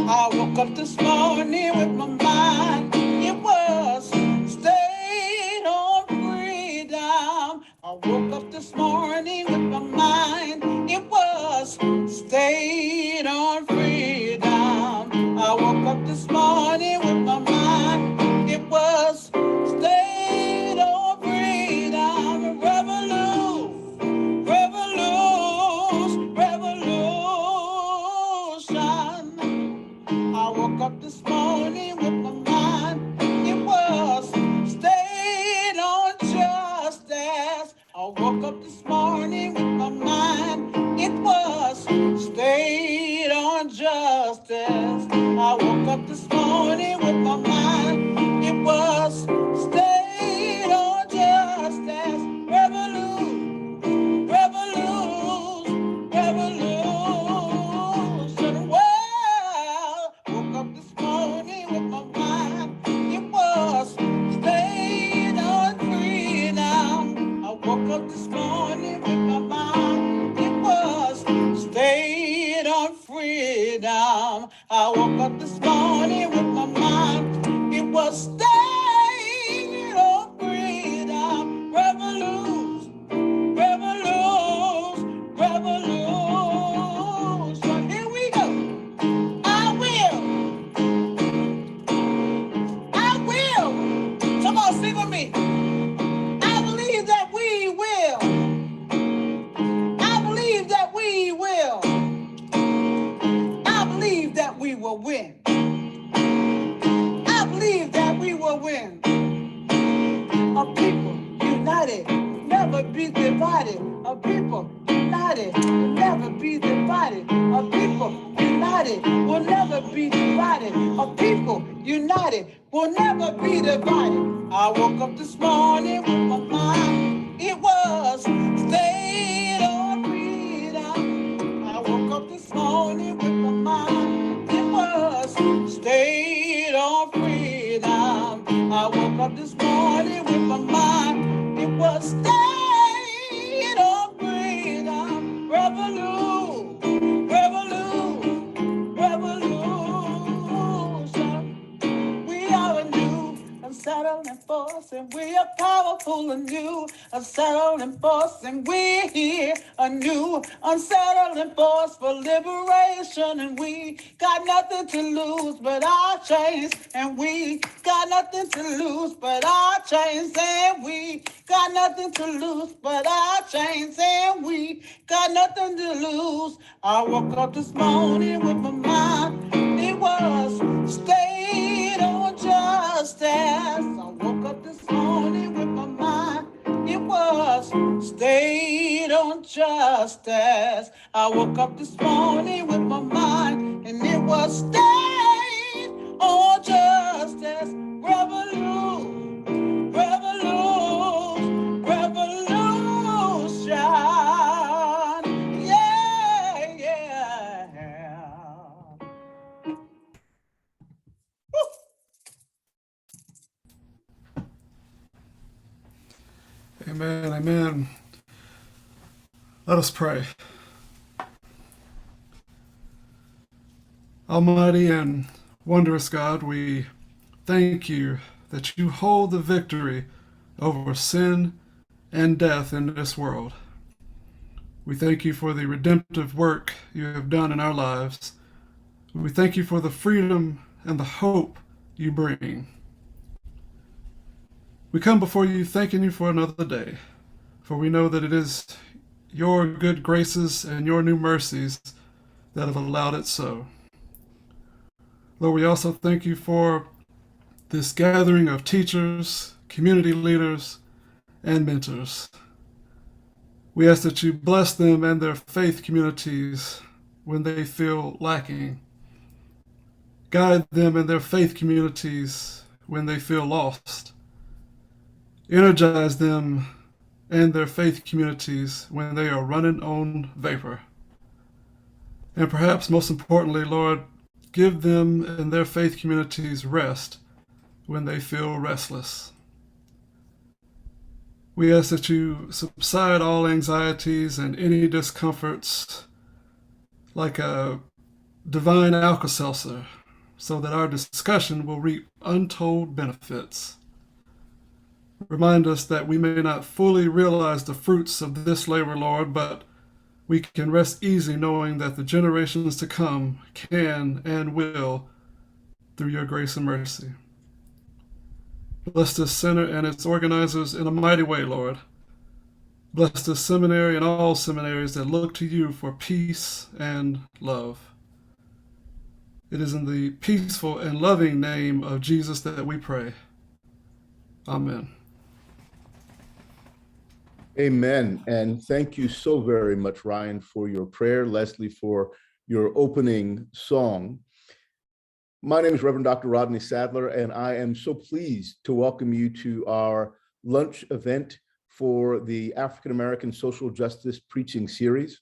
I woke up this morning with my mind, it was stayed on freedom. I woke up this morning with my mind, it was stayed on freedom. I woke up this morning with my mind, it was stayed on freedom. Revolution, revolution. I woke up this morning with my mind, it was stayed on justice. I woke up this morning with my mind, it was stayed on justice. I woke up this morning with my mind, it was stayed on justice. Revolution, revolution, revolution. Well, woke up this morning with my mind, it was stayed on freedom. I woke up this morning with my mind, it was stayed on freedom. I woke up this morning with my mind, it was stayed on freedom. Revolution, revolution, revolution. Here we go. I will. Come on, sing with me. I believe that we will. I believe that we will. I believe that we will win. I believe that we will win. A people united, never be divided. A people united, never be divided. A people united, will never be divided. A people united, will never be divided. I woke up this morning with my mind, it was stayed on freedom. I woke up this morning with my mind, it was stayed on freedom. I woke up this morning with my mind, it was stayed on freedom. Revolution, revolution, revolution. We are a new, unsettling force, and we are powerful and new, unsettling force, and we're here, a new, unsettling force for liberation, and we got nothing to lose but our chains, and we got nothing to lose but our chains, and we got nothing to lose but our chains, and we got nothing to lose. I woke up this morning with my mind, it was stayed on justice. I woke up this morning with my mind, it was stayed on justice. I woke up this morning with my mind, and it was stayed on justice. Revolution, revolution, revolution. Yeah, yeah. Woo. Amen, amen. Let us pray. Almighty and wondrous God, we thank you that you hold the victory over sin and death in this world. We thank you for the redemptive work you have done in our lives. We thank you for the freedom and the hope you bring. We come before you thanking you for another day, for we know that it is your good graces and your new mercies that have allowed it so. Lord, we also thank you for this gathering of teachers, community leaders, and mentors. We ask that you bless them and their faith communities when they feel lacking. Guide them in their faith communities when they feel lost. Energize them and their faith communities when they are running on vapor. And perhaps most importantly, Lord, give them and their faith communities rest when they feel restless. We ask that you subside all anxieties and any discomforts like a divine Alka-Seltzer, so that our discussion will reap untold benefits. Remind us that we may not fully realize the fruits of this labor, Lord, but we can rest easy knowing that the generations to come can and will through your grace and mercy. Bless this center and its organizers in a mighty way, Lord. Bless this seminary and all seminaries that look to you for peace and love. It is in the peaceful and loving name of Jesus that we pray. Amen. Amen. And thank you so very much, Ryan, for your prayer, Leslie, for your opening song. My name is Reverend Dr. Rodney Sadler, and I am so pleased to welcome you to our lunch event for the African American Social Justice Preaching Series.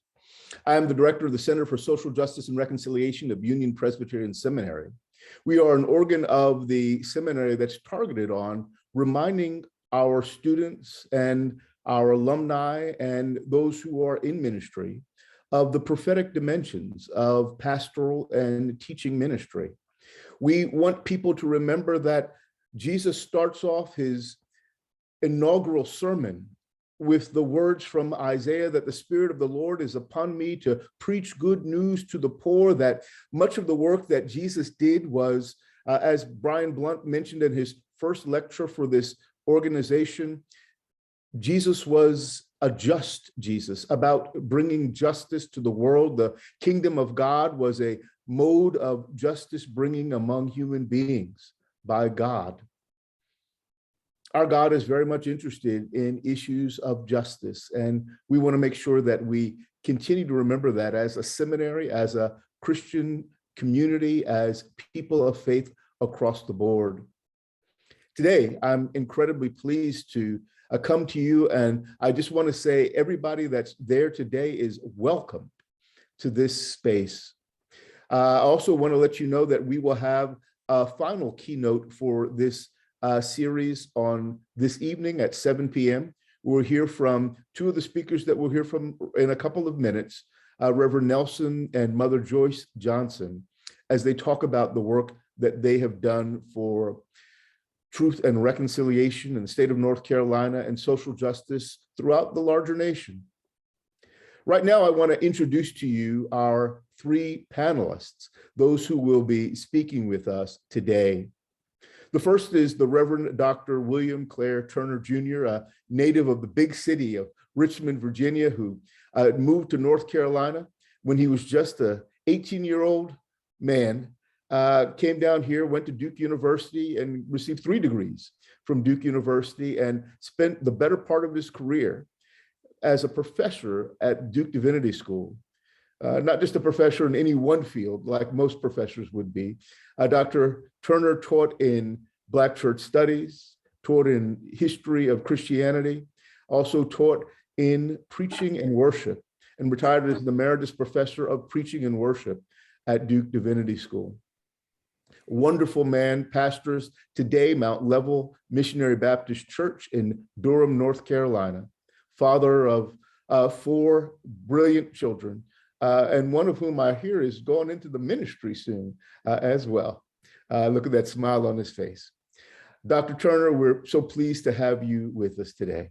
I am the director of the Center for Social Justice and Reconciliation of Union Presbyterian Seminary. We are an organ of the seminary that's targeted on reminding our students and our alumni and those who are in ministry of the prophetic dimensions of pastoral and teaching ministry. We want people to remember that Jesus starts off his inaugural sermon with the words from Isaiah that the Spirit of the Lord is upon me to preach good news to the poor, that much of the work that Jesus did was, as Brian Blunt mentioned in his first lecture for this organization, Jesus was a just Jesus, about bringing justice to the world. The kingdom of God was a mode of justice bringing among human beings by God. Our God is very much interested in issues of justice, and we want to make sure that we continue to remember that as a seminary, as a Christian community, as people of faith across the board. Today, I'm incredibly pleased to come to you, and I just want to say everybody that's there today is welcome to this space. I also want to let you know that we will have a final keynote for this series on this evening at 7 p.m. We'll hear from two of the speakers that we'll hear from in a couple of minutes, Reverend Nelson and Mother Joyce Johnson, as they talk about the work that they have done for truth and reconciliation in the state of North Carolina and social justice throughout the larger nation. Right now, I want to introduce to you our three panelists, those who will be speaking with us today. The first is the Reverend Dr. William Clare Turner Jr., a native of the big city of Richmond, Virginia, who moved to North Carolina when he was just an 18-year-old man, came down here, went to Duke University and received 3 degrees from Duke University and spent the better part of his career as a professor at Duke Divinity School. Not just a professor in any one field, like most professors would be. Dr. Turner taught in Black church studies, taught in history of Christianity, also taught in preaching and worship, and retired as the emeritus professor of preaching and worship at Duke Divinity School. Wonderful man, pastors today Mount Level Missionary Baptist Church in Durham, North Carolina, father of 4 brilliant children, and one of whom I hear is going into the ministry soon as well. Look at that smile on his face. Dr. Turner, we're so pleased to have you with us today.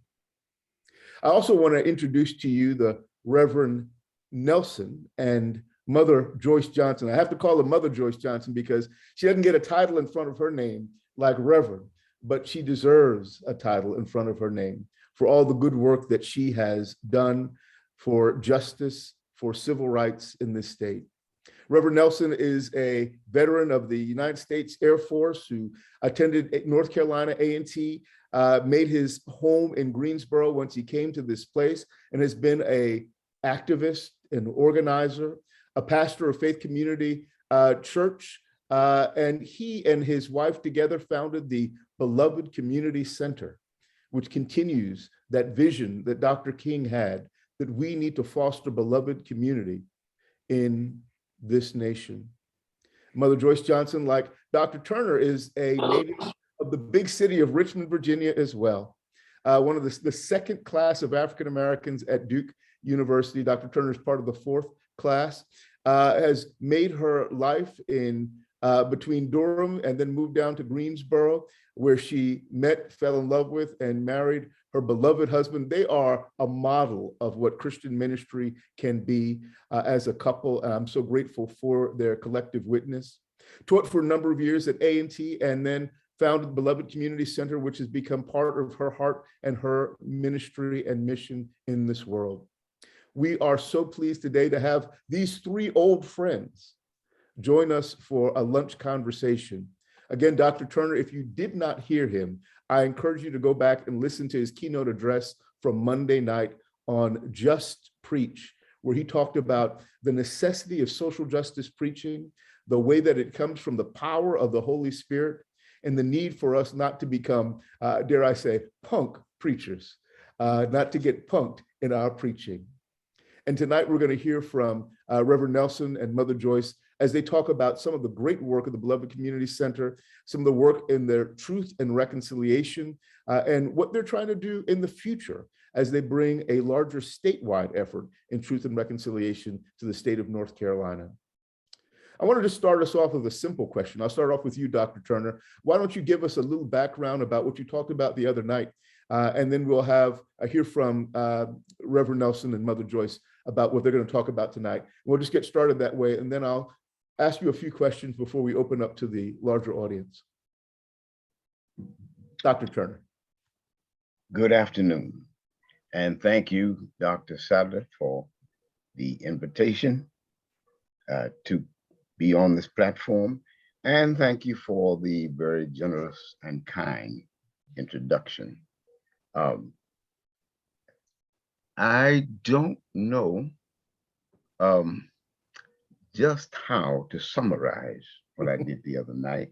I also want to introduce to you the Reverend Nelson and Mother Joyce Johnson. I have to call her Mother Joyce Johnson because she doesn't get a title in front of her name like Reverend, but she deserves a title in front of her name for all the good work that she has done for justice, for civil rights in this state. Reverend Nelson is a veteran of the United States Air Force who attended North Carolina A&T, made his home in Greensboro once he came to this place, and has been an activist, an organizer, a pastor of Faith Community Church, and he and his wife together founded the Beloved Community Center, which continues that vision that Dr. King had, that we need to foster beloved community in this nation. Mother Joyce Johnson, like Dr. Turner, is a native of the big city of Richmond, Virginia as well. One of the second class of African Americans at Duke University. Dr. Turner is part of the fourth class, has made her life in between Durham and then moved down to Greensboro, where she met, fell in love with, and married her beloved husband. They are a model of what Christian ministry can be as a couple. And I'm so grateful for their collective witness. Taught for a number of years at A&T and then founded the Beloved Community Center, which has become part of her heart and her ministry and mission in this world. We are so pleased today to have these three old friends join us for a lunch conversation. Again, Dr. Turner, if you did not hear him, I encourage you to go back and listen to his keynote address from Monday night on Just Preach, where he talked about the necessity of social justice preaching, the way that it comes from the power of the Holy Spirit, and the need for us not to become, dare I say, punk preachers, not to get punked in our preaching. And tonight we're going to hear from Reverend Nelson and Mother Joyce as they talk about some of the great work of the Beloved Community Center, some of the work in their truth and reconciliation, and what they're trying to do in the future as they bring a larger statewide effort in truth and reconciliation to the state of North Carolina. I wanted to start us off with a simple question. I'll start off with you, Dr. Turner. Why don't you give us a little background about what you talked about the other night, and then we'll hear from Reverend Nelson and Mother Joyce about what they're going to talk about tonight. We'll just get started that way, and then I'll ask you a few questions before we open up to the larger audience. Dr. Turner. Good afternoon, and thank you, Dr. Sadler, for the invitation to be on this platform, and thank you for the very generous and kind introduction. I don't know just how to summarize what I did the other night,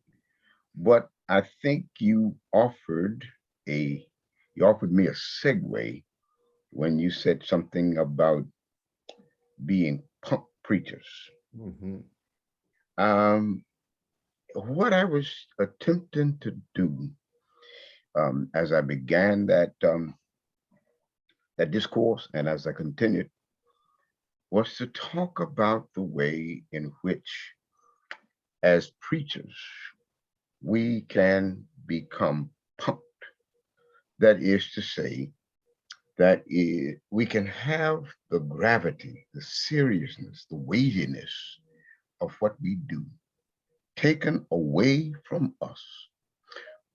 but I think you offered me a segue when you said something about being punk preachers. Mm-hmm. What I was attempting to do as I began that discourse and as I continued was to talk about the way in which, as preachers, we can become punked. That is to say, that we can have the gravity, the seriousness, the weightiness of what we do taken away from us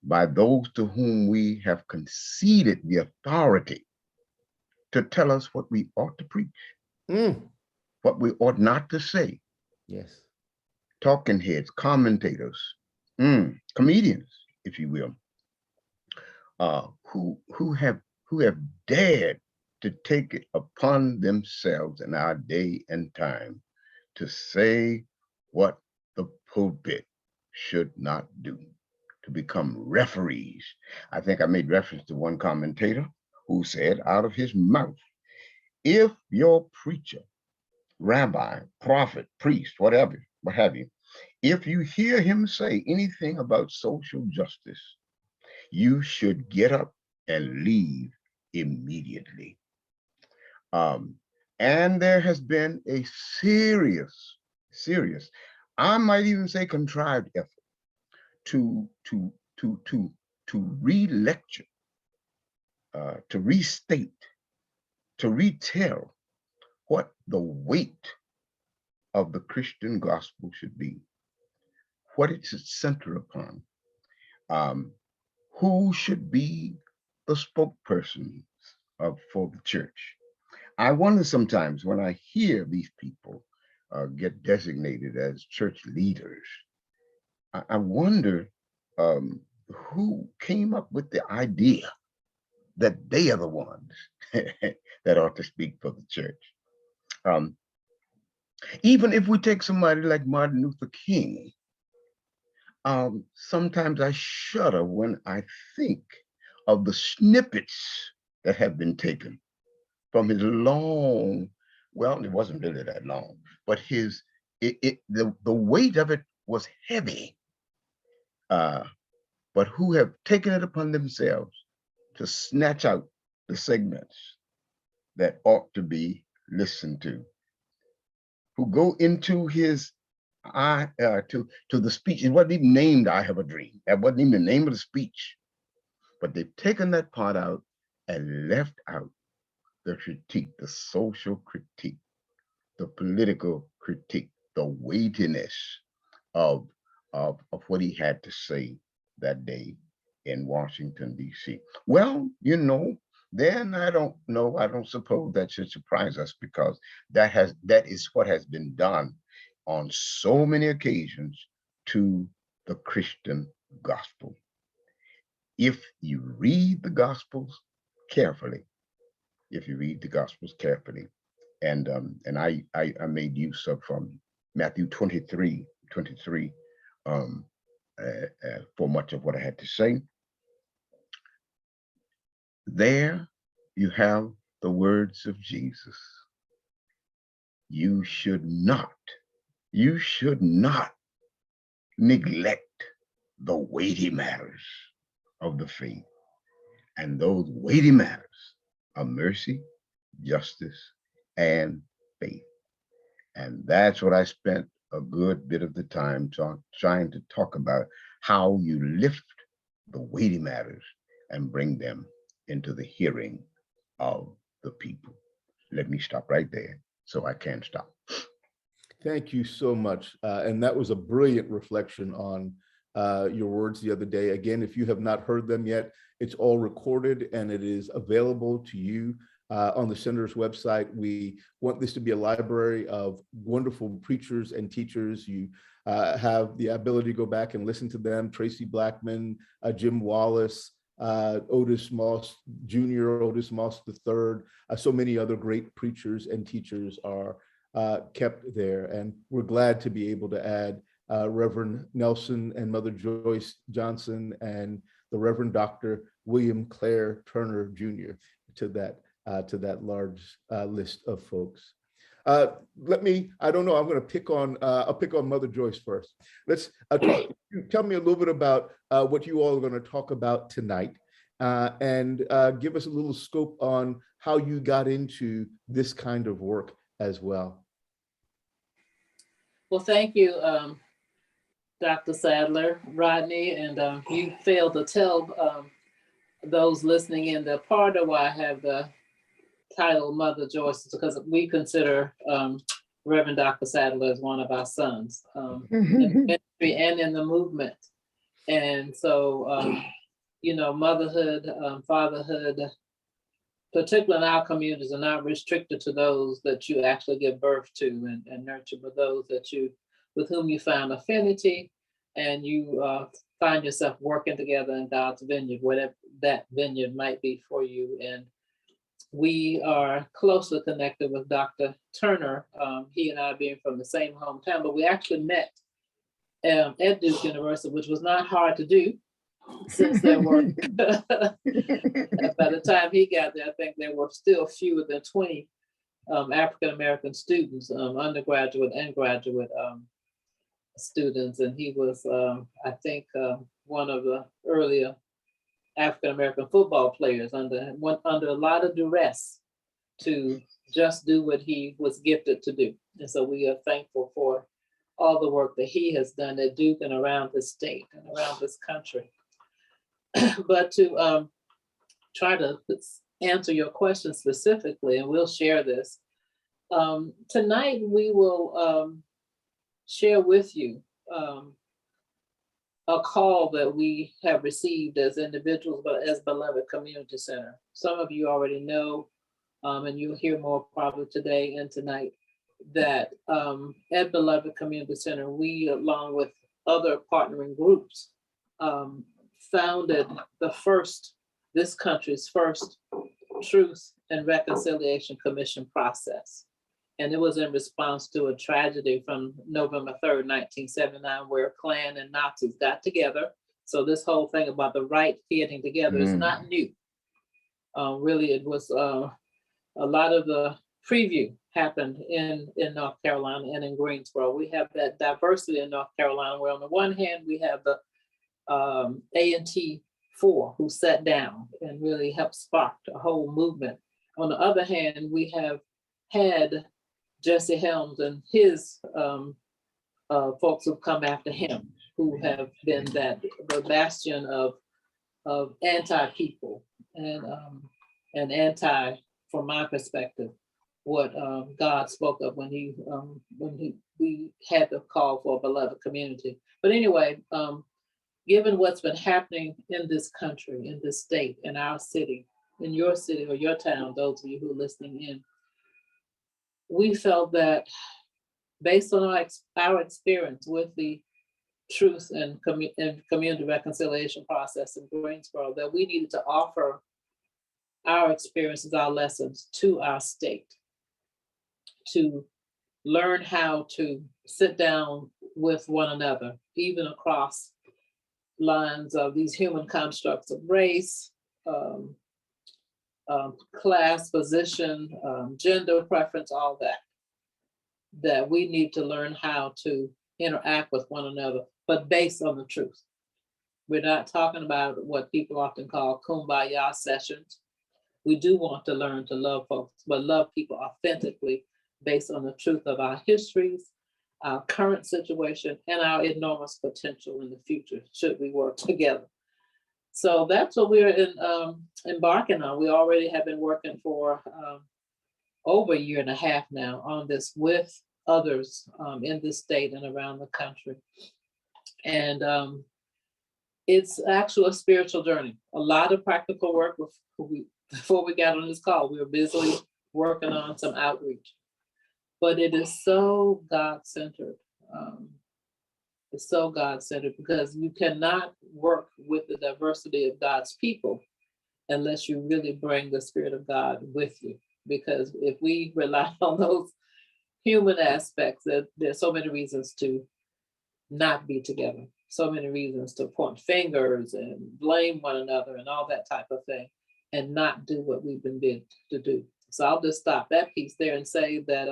by those to whom we have conceded the authority to tell us what we ought to preach, what we ought not to say. Yes. Talking heads, commentators, comedians, if you will, who have dared to take it upon themselves in our day and time to say what the pulpit should not do, to become referees. I think I made reference to one commentator who said out of his mouth, if your preacher, rabbi, prophet, priest, whatever, what have you, if you hear him say anything about social justice, you should get up and leave immediately. And there has been a serious, I might even say contrived effort to re-lecture, to restate, to retell what the weight of the Christian gospel should be, what it should center upon, who should be the spokesperson for the church. I wonder sometimes when I hear these people get designated as church leaders, I wonder who came up with the idea that they are the ones that ought to speak for the church. Even if we take somebody like Martin Luther King, sometimes I shudder when I think of the snippets that have been taken from his long, well, it wasn't really that long, but the weight of it was heavy. but who have taken it upon themselves to snatch out the segments that ought to be listened to, who go into his to the speech. It wasn't even named "I Have a Dream." That wasn't even the name of the speech. But they've taken that part out and left out the critique, the social critique, the political critique, the weightiness of, what he had to say that day in Washington, D.C. Well, then I don't suppose that should surprise us, because that is what has been done on so many occasions to the Christian gospel. If you read the Gospels carefully, and I made use of Matthew 23 for much of what I had to say. There you have the words of Jesus. You should not neglect the weighty matters of the faith. And those weighty matters are mercy, justice, and faith. And that's what I spent a good bit of the time trying to talk about, how you lift the weighty matters and bring them into the hearing of the people. Let me stop right there so I can stop. Thank you so much. And that was a brilliant reflection on your words the other day. Again, if you have not heard them yet, it's all recorded and it is available to you on the Center's website. We want this to be a library of wonderful preachers and teachers. You have the ability to go back and listen to them: Tracy Blackman, Jim Wallace, Otis Moss Jr., Otis Moss III, so many other great preachers and teachers are kept there. And we're glad to be able to add Reverend Nelson and Mother Joyce Johnson and the Reverend Dr. William Clare Turner Jr. to that large list of folks. I don't know, I'm going to I'll pick on Mother Joyce first. Let's tell me a little bit about what you all are going to talk about tonight, and give us a little scope on how you got into this kind of work as well. Well, thank you, Dr. Sadler, Rodney, and you failed to tell those listening in that part of why I have the title Mother Joyce is because we consider Reverend Dr. Sadler as one of our sons in the ministry and in the movement. And so, motherhood, fatherhood, particularly in our communities, are not restricted to those that you actually give birth to and nurture, but those with whom you find affinity and you find yourself working together in God's vineyard, whatever that vineyard might be for you. And we are closely connected with Dr. Turner, he and I being from the same hometown, but we actually met at Duke University, which was not hard to do, since there were, by the time he got there, I think there were still fewer than 20 African-American students, undergraduate and graduate students. And he was, I think, one of the earlier African-American football players under a lot of duress to just do what he was gifted to do. And so we are thankful for all the work that he has done at Duke and around the state and around this country. But to try to answer your question specifically, and we'll share this, tonight we will share with you a call that we have received as individuals, but as Beloved Community Center. Some of you already know, and you'll hear more probably today and tonight, that at Beloved Community Center, we, along with other partnering groups, founded this country's first Truth and Reconciliation Commission process. And it was in response to a tragedy from November 3rd, 1979, where Klan and Nazis got together. So this whole thing about the right getting together is not new. Really, it was a lot of the preview happened in North Carolina and in Greensboro. We have that diversity in North Carolina, where on the one hand, we have the A&T 4, who sat down and really helped spark the whole movement. On the other hand, we have had Jesse Helms and his folks who've come after him, who have been the bastion of anti-people and anti, from my perspective, what God spoke of when we had the call for a beloved community. But anyway, given what's been happening in this country, in this state, in our city, in your city or your town, those of you who are listening in, we felt that based on our experience with the truth and community reconciliation process in Greensboro, that we needed to offer our experiences, our lessons to our state, to learn how to sit down with one another, even across lines of these human constructs of race, class, position, gender preference, all that we need to learn how to interact with one another, but based on the truth. We're not talking about what people often call kumbaya sessions. We do want to learn to love folks, but love people authentically based on the truth of our histories, our current situation, and our enormous potential in the future, should we work together. So that's what we're embarking on. We already have been working for over a year and a half now on this with others in this state and around the country. And it's actually a spiritual journey. A lot of practical work. Before we got on this call, we were busily working on some outreach. But it is so God-centered. It's so God-centered because you cannot work with the diversity of God's people unless you really bring the Spirit of God with you. Because if we rely on those human aspects, there's so many reasons to not be together, so many reasons to point fingers and blame one another and all that type of thing, and not do what we've been bid to do. So I'll just stop that piece there and say that,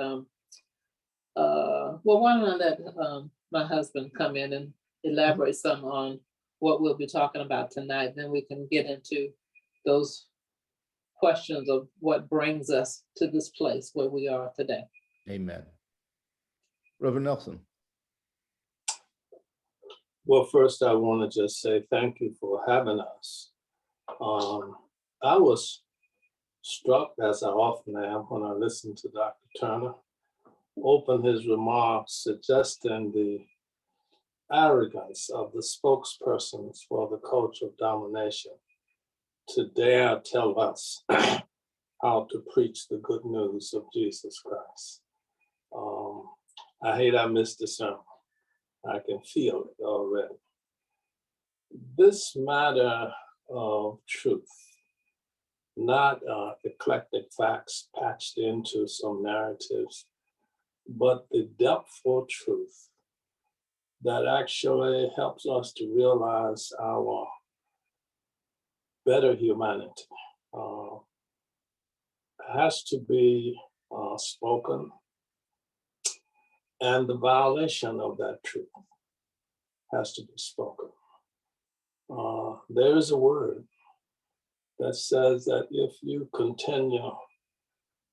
well, why don't I let my husband come in and elaborate some on what we'll be talking about tonight. Then we can get into those questions of what brings us to this place where we are today. Amen. Reverend Nelson. Well, first, I want to just say thank you for having us. I was struck, as I often am, when I listened to Dr. Turner open his remarks suggesting the arrogance of the spokespersons for the culture of domination to dare tell us how to preach the good news of Jesus Christ. I hate I missed the sermon. I can feel it already. This matter of truth, not eclectic facts patched into some narratives, but the depthful truth that actually helps us to realize our better humanity has to be spoken, and the violation of that truth has to be spoken. There is a word that says that if you continue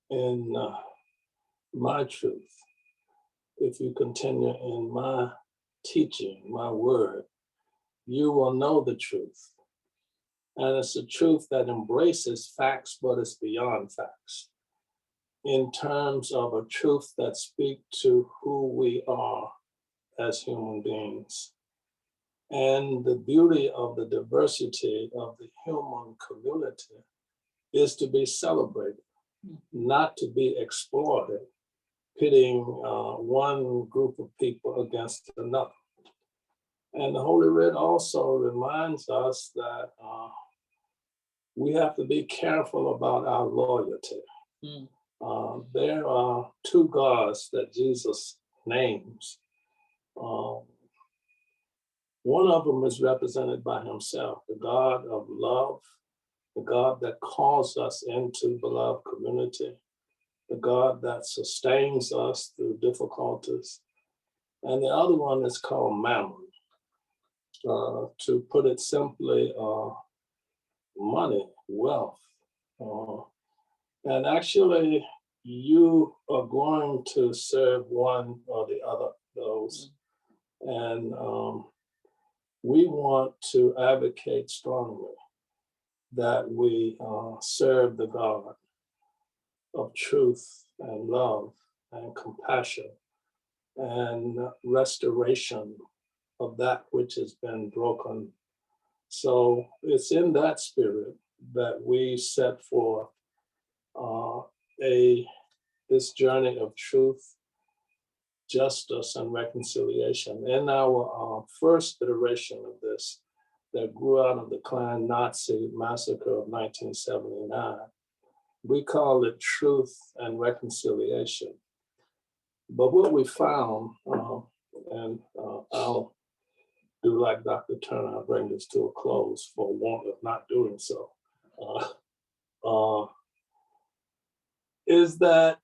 in my truth, if you continue in my teaching, my word, you will know the truth. And it's a truth that embraces facts, but it's beyond facts, in terms of a truth that speaks to who we are as human beings. And the beauty of the diversity of the human community is to be celebrated, not to be exploited, pitting one group of people against another. And the Holy Writ also reminds us that we have to be careful about our loyalty. There are two gods that Jesus names. One of them is represented by himself, the God of love, the God that calls us into beloved community, the God that sustains us through difficulties. And the other one is called Mammon. to put it simply, money, wealth. And actually, you are going to serve one or the other of those. And we want to advocate strongly that we serve the God of truth and love and compassion and restoration of that which has been broken. So it's in that spirit that we set forth this journey of truth, justice, and reconciliation. In our first iteration of this, that grew out of the Klan Nazi massacre of 1979, we call it truth and reconciliation. But what we found, and I'll do like Dr. Turner, I'll bring this to a close for want of not doing so, is that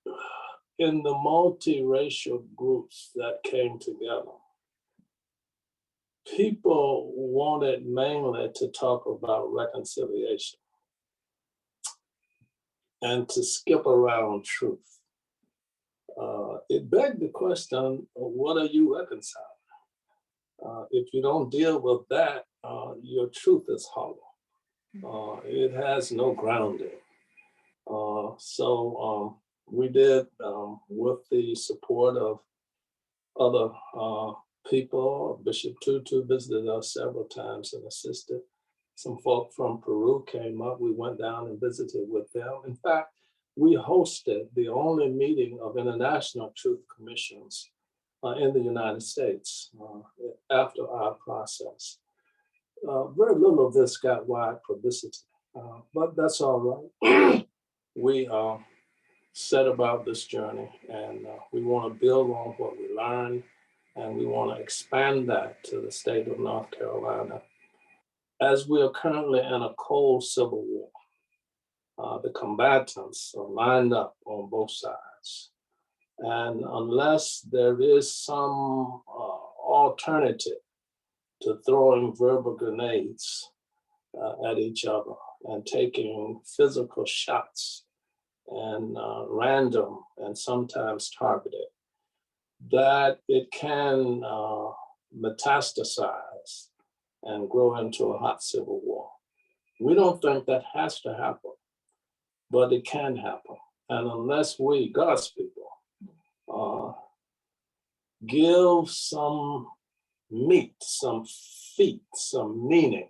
in the multiracial groups that came together, people wanted mainly to talk about reconciliation and to skip around truth. It begged the question, what are you reconciling? If you don't deal with that, your truth is hollow. It has no grounding. So we did, with the support of other people. Bishop Tutu visited us several times and assisted. Some folk from Peru came up. We went down and visited with them. In fact, we hosted the only meeting of international truth commissions in the United States after our process. Very little of this got wide publicity, but that's all right. We set about this journey, and we want to build on what we learned, and we want to expand that to the state of North Carolina. As we are currently in a cold civil war, the combatants are lined up on both sides. And unless there is some alternative to throwing verbal grenades at each other and taking physical shots and random and sometimes targeted, that it can metastasize and grow into a hot civil war. We don't think that has to happen, but it can happen. And unless we, God's people, give some meat, some feet, some meaning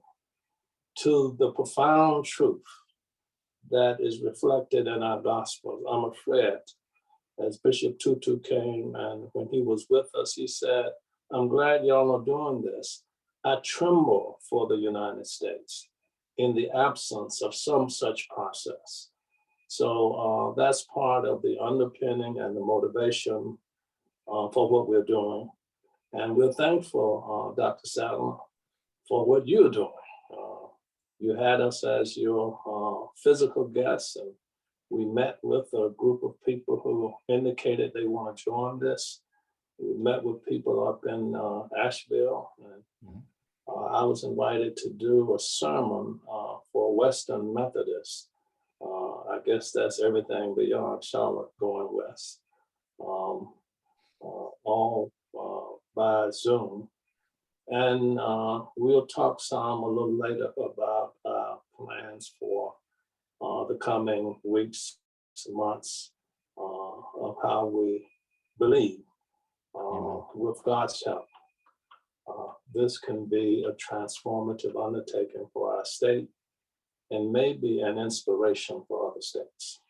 to the profound truth that is reflected in our gospel, I'm afraid, as Bishop Tutu came and when he was with us, he said, I'm glad y'all are doing this. I tremble for the United States in the absence of some such process. So that's part of the underpinning and the motivation for what we're doing. And we're thankful, Dr. Sadler, for what you're doing. You had us as your physical guests, and we met with a group of people who indicated they want to join this. We met with people up in Asheville, and I was invited to do a sermon for Western Methodists. I guess that's everything beyond Charlotte going west, all by Zoom. And we'll talk some a little later about plans for the coming weeks, months, of how we believe with God's help. This can be a transformative undertaking for our state and maybe an inspiration for other states.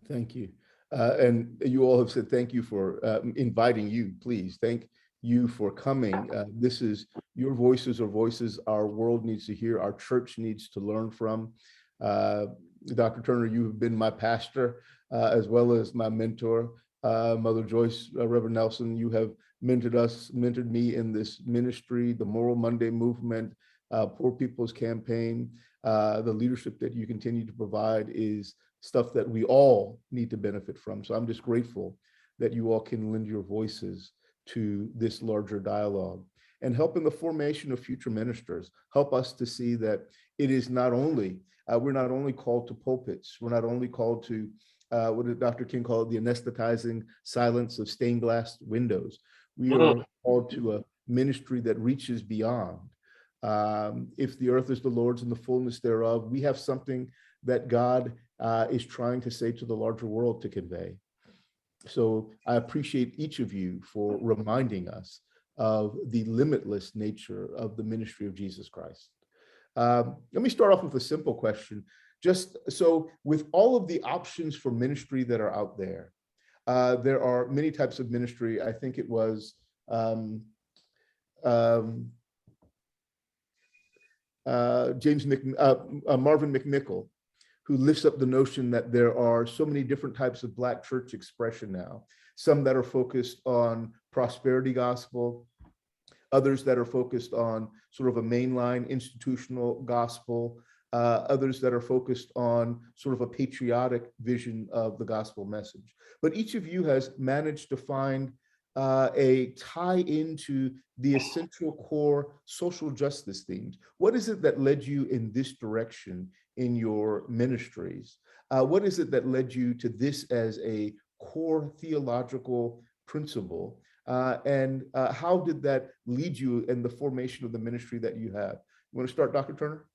Thank you. And you all have said thank you for inviting you, please. Thank you for coming. This is, your voices are voices our world needs to hear, our church needs to learn from. Dr. Turner, you have been my pastor as well as my mentor. Mother Joyce, Reverend Nelson, you have mentored me in this ministry, the Moral Monday movement, Poor People's Campaign. The leadership that you continue to provide is stuff that we all need to benefit from. So I'm just grateful that you all can lend your voices to this larger dialogue. and help in the formation of future ministers. Help us to see that it is not only, we're not only called to pulpits, we're not only called to what did Dr. King call it, the anesthetizing silence of stained glass windows. We are called to a ministry that reaches beyond. If the earth is the Lord's and the fullness thereof, we have something that God is trying to say to the larger world to convey. So I appreciate each of you for reminding us of the limitless nature of the ministry of Jesus Christ. Let me start off with a simple question. Just so with all of the options for ministry that are out there are many types of ministry. I think it was Marvin McNichol, who lifts up the notion that there are so many different types of Black church expression now, some that are focused on prosperity gospel, others that are focused on sort of a mainline institutional gospel, others that are focused on sort of a patriotic vision of the gospel message. But each of you has managed to find a tie into the essential core social justice themes. What is it that led you in this direction in your ministries? What is it that led you to this as a core theological principle? And how did that lead you in the formation of the ministry that you have? You want to start, Dr. Turner?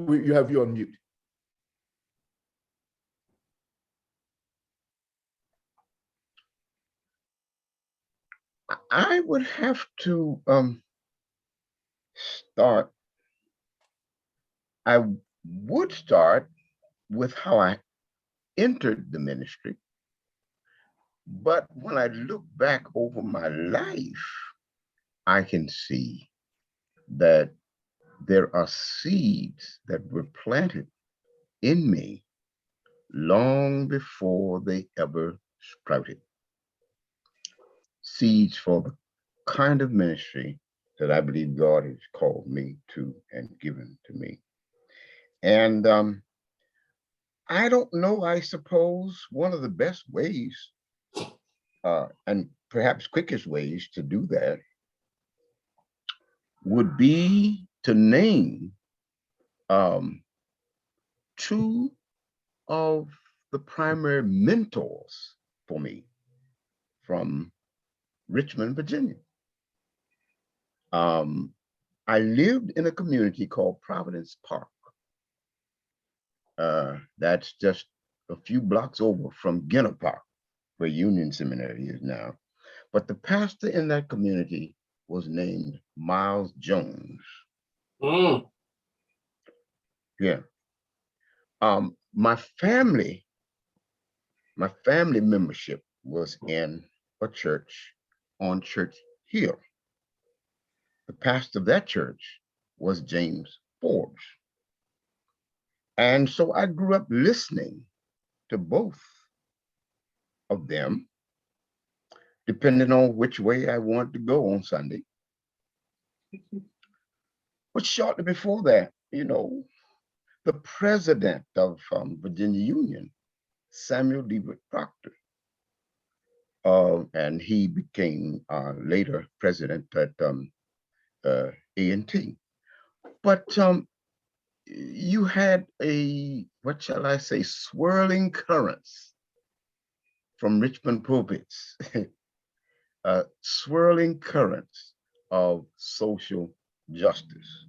You have you on mute. I would have to start. I would start with how I entered the ministry. But when I look back over my life, I can see that there are seeds that were planted in me long before they ever sprouted. Seeds for the kind of ministry that I believe God has called me to and given to me. And I don't know, I suppose one of the best ways and perhaps quickest ways to do that would be to name two of the primary mentors for me from Richmond, Virginia. I lived in a community called Providence Park. That's just a few blocks over from Ginner Park, where Union Seminary is now. But the pastor in that community was named Miles Jones. Yeah. My family membership was in a church on Church Hill. The pastor of that church was James Forbes. And so I grew up listening to both of them, depending on which way I wanted to go on Sunday. But shortly before that, the president of Virginia Union, Samuel Leverett Proctor, and he became later president at A&T. But you had what shall I say, swirling currents from Richmond pulpits, swirling currents of social justice.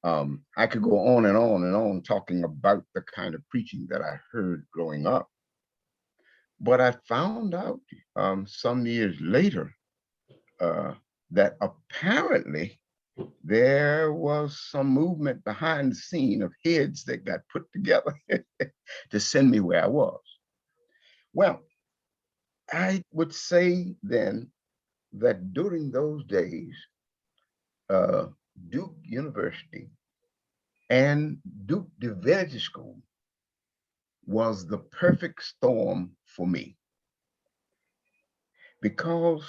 I could go on and on and on talking about the kind of preaching that I heard growing up. But I found out some years later that apparently there was some movement behind the scene of heads that got put together to send me where I was. Well, I would say then that during those days, Duke University and Duke Divinity School was the perfect storm for me, because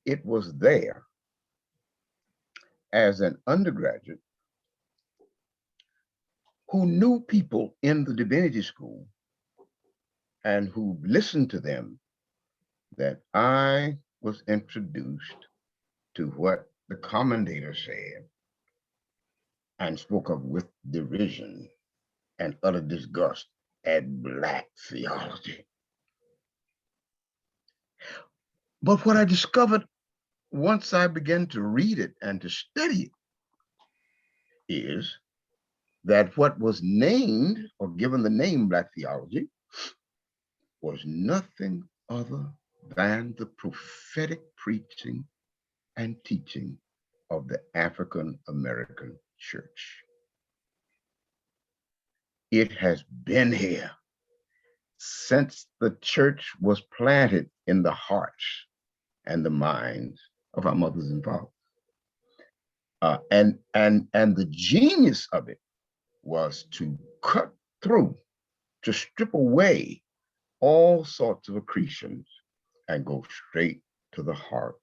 it was there as an undergraduate who knew people in the divinity school and who listened to them, that I was introduced to what the commentator said and spoke of with derision and utter disgust at Black theology. But what I discovered once I began to read it and to study it is that what was named or given the name Black theology was nothing other than the prophetic preaching and teaching of the African American church. It has been here since the church was planted in the hearts and the minds of our mothers and fathers. And the genius of it was to cut through, to strip away all sorts of accretions and go straight to the heart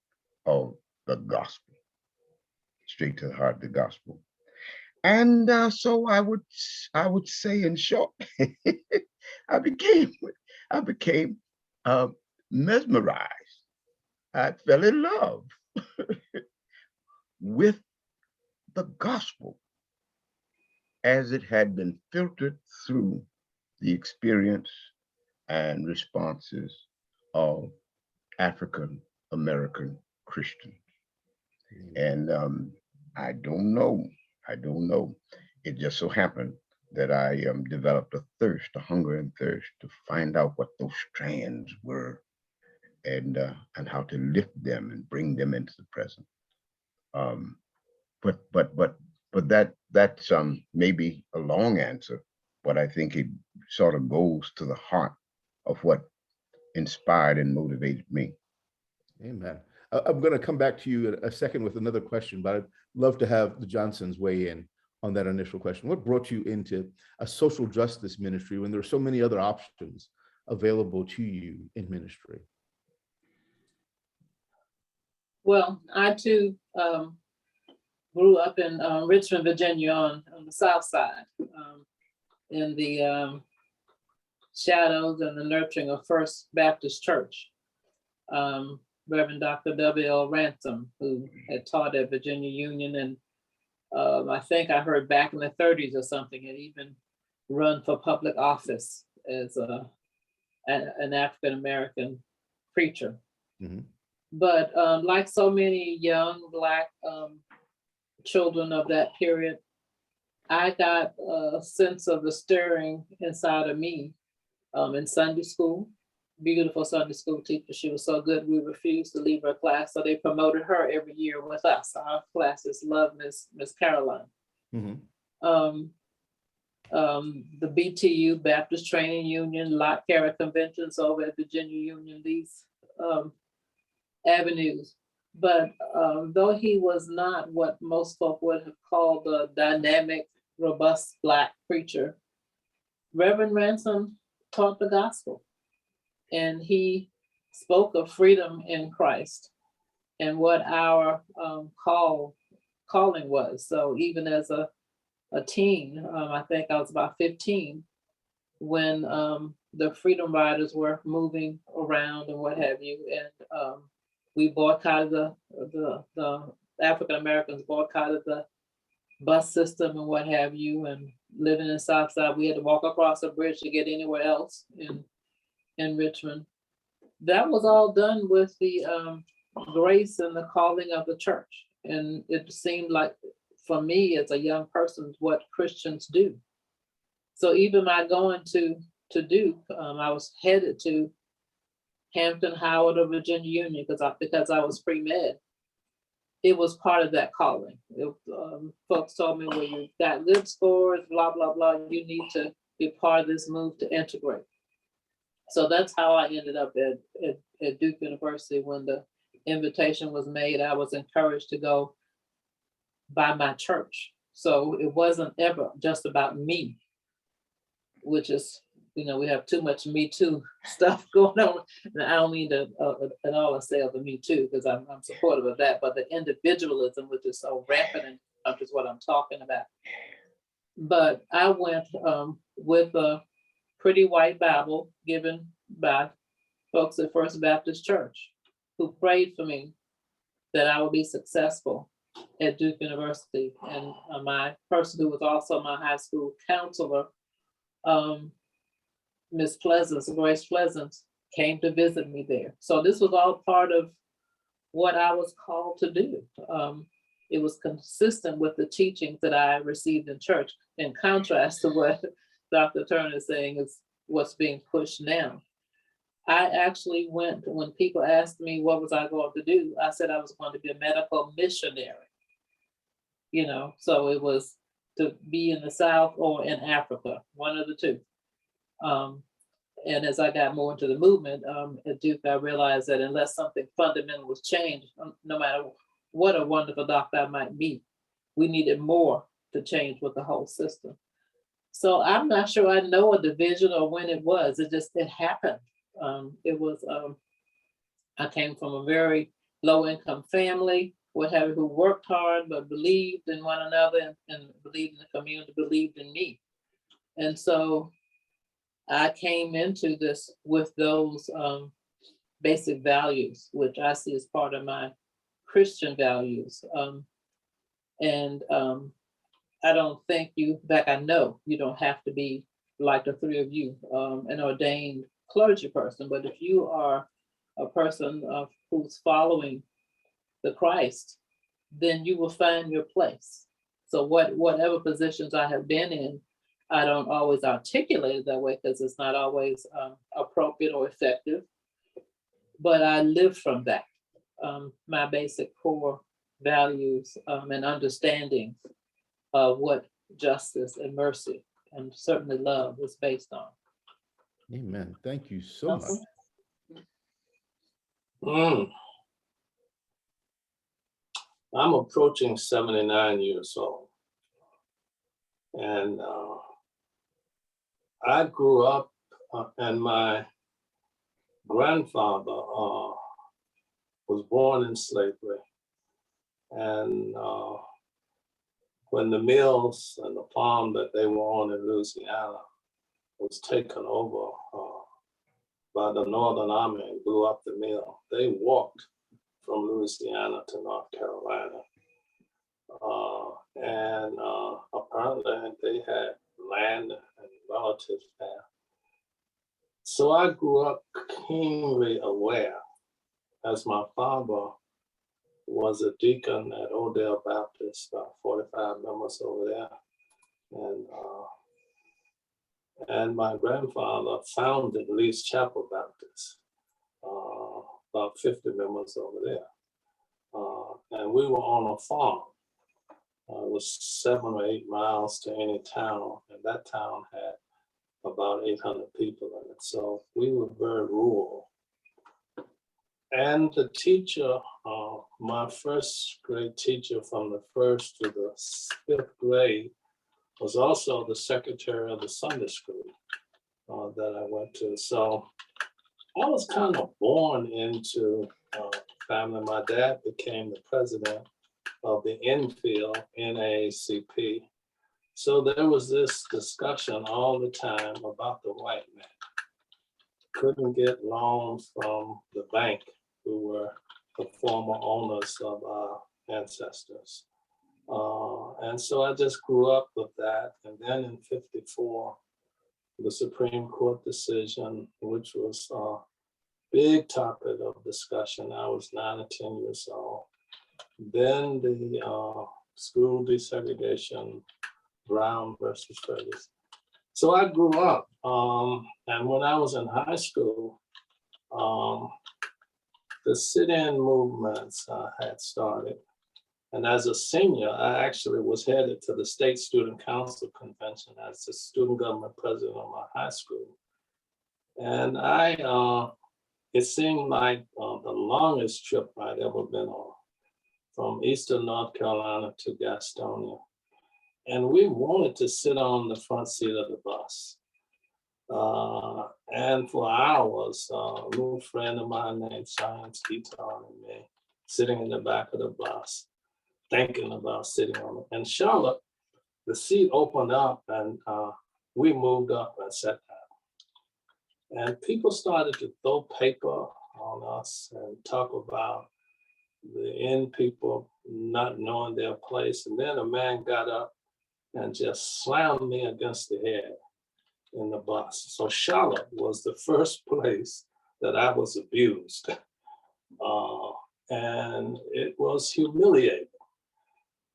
of the gospel, straight to the heart of the gospel. And so I would say, in short, I became mesmerized. I fell in love with the gospel as it had been filtered through the experience and responses of African American Christians. And I don't know. It just so happened that I developed a thirst, a hunger and thirst to find out what those strands were, and how to lift them and bring them into the present. But that's maybe a long answer, but I think it sort of goes to the heart of what inspired and motivated me. Amen. I'm going to come back to you in a second with another question, but I'd love to have the Johnsons weigh in on that initial question. What brought you into a social justice ministry when there are so many other options available to you in ministry? Well, I too grew up in Richmond, Virginia, on the South Side, in the shadows and the nurturing of First Baptist Church. Reverend Dr. W.L. Ransom, who had taught at Virginia Union, and I think I heard back in the 30s or something, had even run for public office as an African-American preacher. Mm-hmm. But like so many young Black children of that period, I got a sense of the stirring inside of me in Sunday school. Beautiful Sunday school teacher. She was so good, we refused to leave her class. So they promoted her every year with us. Our classes loved Miss Caroline. Mm-hmm. The BTU, Baptist Training Union, Lot Carrier Conventions over at Virginia Union, these avenues. But though he was not what most folk would have called a dynamic, robust Black preacher, Reverend Ransom taught the gospel. And he spoke of freedom in Christ and what our calling was. So even as a teen, I think I was about 15, when the Freedom Riders were moving around and what have you, and we boycotted the African Americans boycotted the bus system and what have you, and living in Southside, we had to walk across a bridge to get anywhere else in Richmond. That was all done with the grace and the calling of the church. And it seemed like, for me as a young person, what Christians do. So even my going to Duke, I was headed to Hampton, Howard, or Virginia Union because I was pre-med. It was part of that calling. Folks told me, well, you got good scores, blah, blah, blah. You need to be part of this move to integrate. So that's how I ended up at Duke University. When the invitation was made, I was encouraged to go by my church. So it wasn't ever just about me, which is, we have too much Me Too stuff going on. And I don't mean to at all say of the Me Too, because I'm supportive of that, but the individualism, which is so rampant, is what I'm talking about. But I went with a pretty white Bible given by folks at First Baptist Church who prayed for me that I would be successful at Duke University. And my person who was also my high school counselor, Miss Pleasance, Grace Pleasance, came to visit me there. So this was all part of what I was called to do. It was consistent with the teachings that I received in church, in contrast to what Dr. Turner is saying is what's being pushed now. I actually went, when people asked me what was I going to do, I said I was going to be a medical missionary. You know, so it was to be in the South or in Africa, one of the two. And as I got more into the movement at Duke, I realized that unless something fundamental was changed, no matter what a wonderful doctor I might meet, we needed more to change with the whole system. So I'm not sure I know a division or when it was. It happened. I came from a very low income family, who worked hard, but believed in one another and believed in the community, believed in me. And so I came into this with those basic values, which I see as part of my Christian values. I don't think I know you don't have to be like the three of you, an ordained clergy person, but if you are a person who's following the Christ, then you will find your place. So whatever positions I have been in, I don't always articulate it that way because it's not always appropriate or effective, but I live from that. My basic core values and understanding of what justice and mercy and certainly love is based on. Amen. Thank you so much. I'm approaching 79 years old. And I grew up and my grandfather was born in slavery. And when the mills and the farm that they were on in Louisiana was taken over by the Northern Army and blew up the mill, they walked from Louisiana to North Carolina. And apparently they had land and relatives there. So I grew up keenly aware, as my father was a deacon at Odell Baptist, about 45 members over there. And my grandfather founded Lee's Chapel Baptist, about 50 members over there. And we were on a farm. It was 7 or 8 miles to any town, and that town had about 800 people in it. So we were very rural. And the teacher, my first grade teacher from the 1st to the 5th grade, was also the secretary of the Sunday school that I went to. So I was kind of born into family. My dad became the president of the Enfield NAACP. So there was this discussion all the time about the white man. Couldn't get loans from the bank, who were the former owners of our ancestors. And so I just grew up with that. And then in '54, the Supreme Court decision, which was a big topic of discussion. I was 9 or 10 years old. Then the school desegregation, Brown versus Ferguson. So I grew up, and when I was in high school, the sit-in movements had started. And as a senior, I actually was headed to the State Student Council Convention as the student government president of my high school. And it seemed like the longest trip I'd ever been on, from Eastern North Carolina to Gastonia. And we wanted to sit on the front seat of the bus. And for hours, a little friend of mine named Science Guitar and me, sitting in the back of the bus, thinking about sitting on it. And Charlotte the seat opened up and we moved up and sat down. And people started to throw paper on us and talk about the in people not knowing their place. And then a man got up and just slammed me against the head in the bus. So Charlotte was the first place that I was abused. And it was humiliating.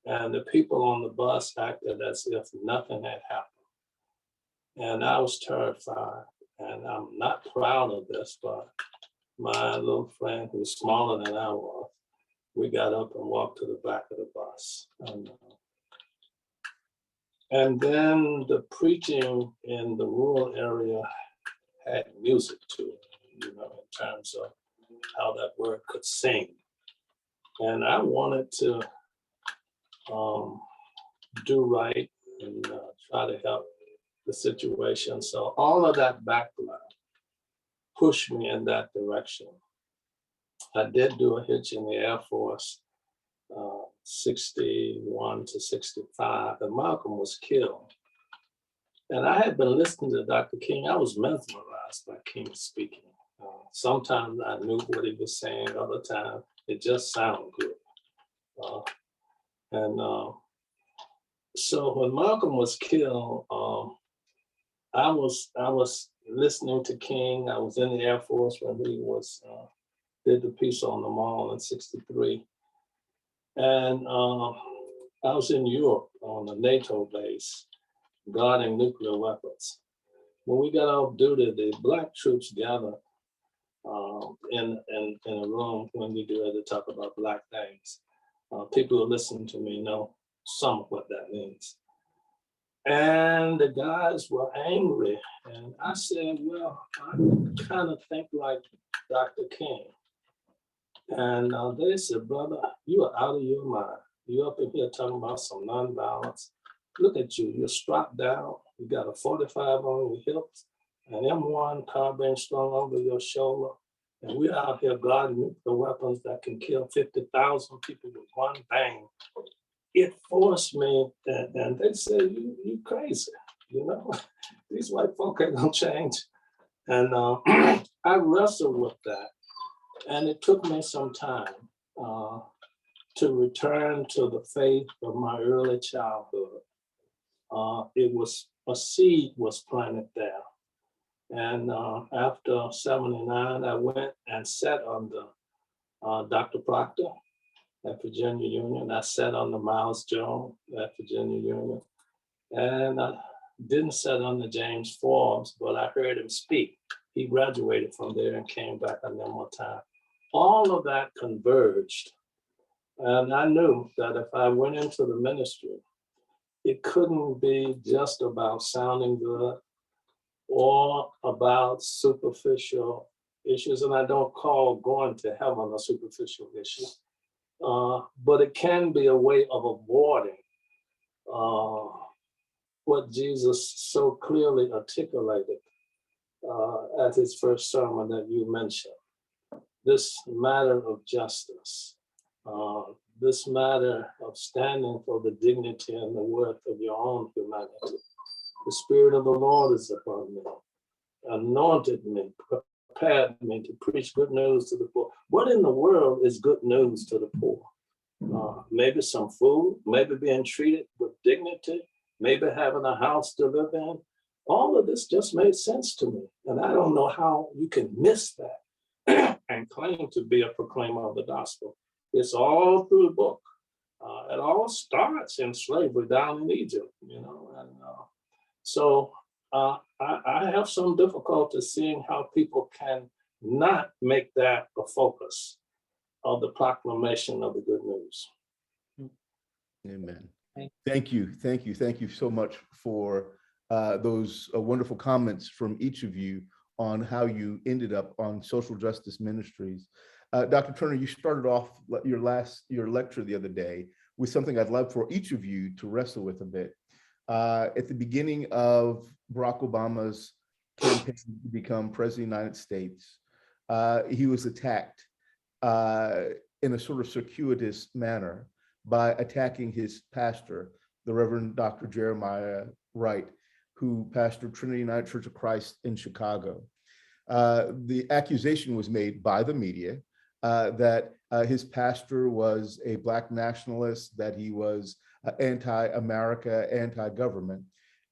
And the people on the bus acted as if nothing had happened. And I was terrified. And I'm not proud of this, but my little friend who's smaller than I was, we got up and walked to the back of the bus. And then the preaching in the rural area had music to it, you know, in terms of how that word could sing. And I wanted to do right and try to help the situation. So all of that background pushed me in that direction. I did do a hitch in the Air Force, 61 to 65, and Malcolm was killed. And I had been listening to Dr. King. I was mesmerized by King speaking. Sometimes I knew what he was saying, other times it just sounded good. So when Malcolm was killed, I was listening to King. I was in the Air Force when he was did the piece on the Mall in '63, and I was in Europe on a NATO base guarding nuclear weapons. When we got off duty, the Black troops gathered in a room when we do to talk about Black things. People who listen to me know some of what that means. And the guys were angry. And I said, well, I kind of think like Dr. King. And they said, brother, you are out of your mind. You up in here talking about some nonviolence. Look at you, you're strapped down. You got a 45 on your hips, an M1 carbine strung over your shoulder. And we're out here guarding nuclear weapons that can kill 50,000 people with one bang. It forced me, and they said, you crazy, you know? These white folk ain't gonna change. And I wrestled with that. And it took me some time to return to the faith of my early childhood. It was, a seed was planted there. And after '79, I went and sat under Dr. Proctor at Virginia Union. I sat under Miles Jones at Virginia Union. And I didn't sit under James Forbes, but I heard him speak. He graduated from there and came back another more time. All of that converged. And I knew that if I went into the ministry, it couldn't be just about sounding good or about superficial issues. And I don't call going to heaven a superficial issue, but it can be a way of avoiding what Jesus so clearly articulated at his first sermon that you mentioned. This matter of justice, this matter of standing for the dignity and the worth of your own humanity. The Spirit of the Lord is upon me, anointed me, prepared me to preach good news to the poor. What in the world is good news to the poor? Maybe some food, maybe being treated with dignity, maybe having a house to live in. All of this just made sense to me. And I don't know how you can miss that and claim to be a proclaimer of the gospel. It's all through the book. It all starts in slavery down in Egypt, you know. And so I have some difficulty seeing how people can not make that a focus of the proclamation of the good news. Amen. Thank you. Thank you. Thank you so much for those wonderful comments from each of you on how you ended up on social justice ministries. Dr. Turner, you started off your lecture the other day with something I'd love for each of you to wrestle with a bit. At the beginning of Barack Obama's campaign to become president of the United States, he was attacked in a sort of circuitous manner by attacking his pastor, the Reverend Dr. Jeremiah Wright, who pastored Trinity United Church of Christ in Chicago. The accusation was made by the media that his pastor was a Black nationalist, that he was anti-America, anti-government.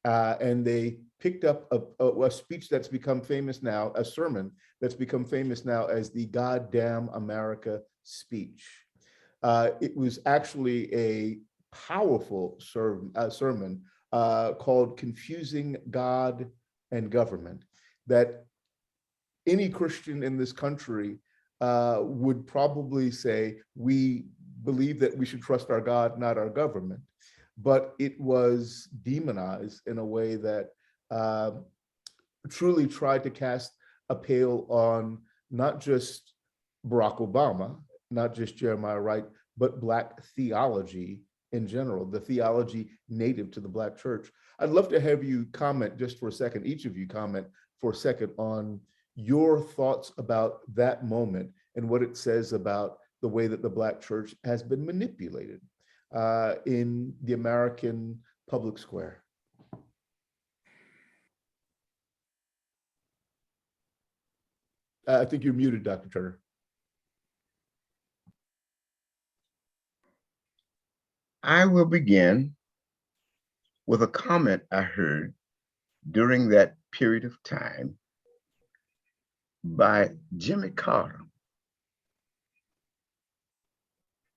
And they picked up a speech that's become famous now, a sermon that's become famous now as the Goddamn America speech. It was actually a powerful sermon called Confusing God and Government, that any Christian in this country would probably say, we believe that we should trust our God, not our government. But it was demonized in a way that truly tried to cast a pale on not just Barack Obama, not just Jeremiah Wright, but Black theology in general, the theology native to the Black church. I'd love to have you comment just for a second, each of you comment for a second on your thoughts about that moment and what it says about the way that the Black church has been manipulated in the American public square. I think you're muted, Dr. Turner. I will begin with a comment I heard during that period of time by Jimmy Carter.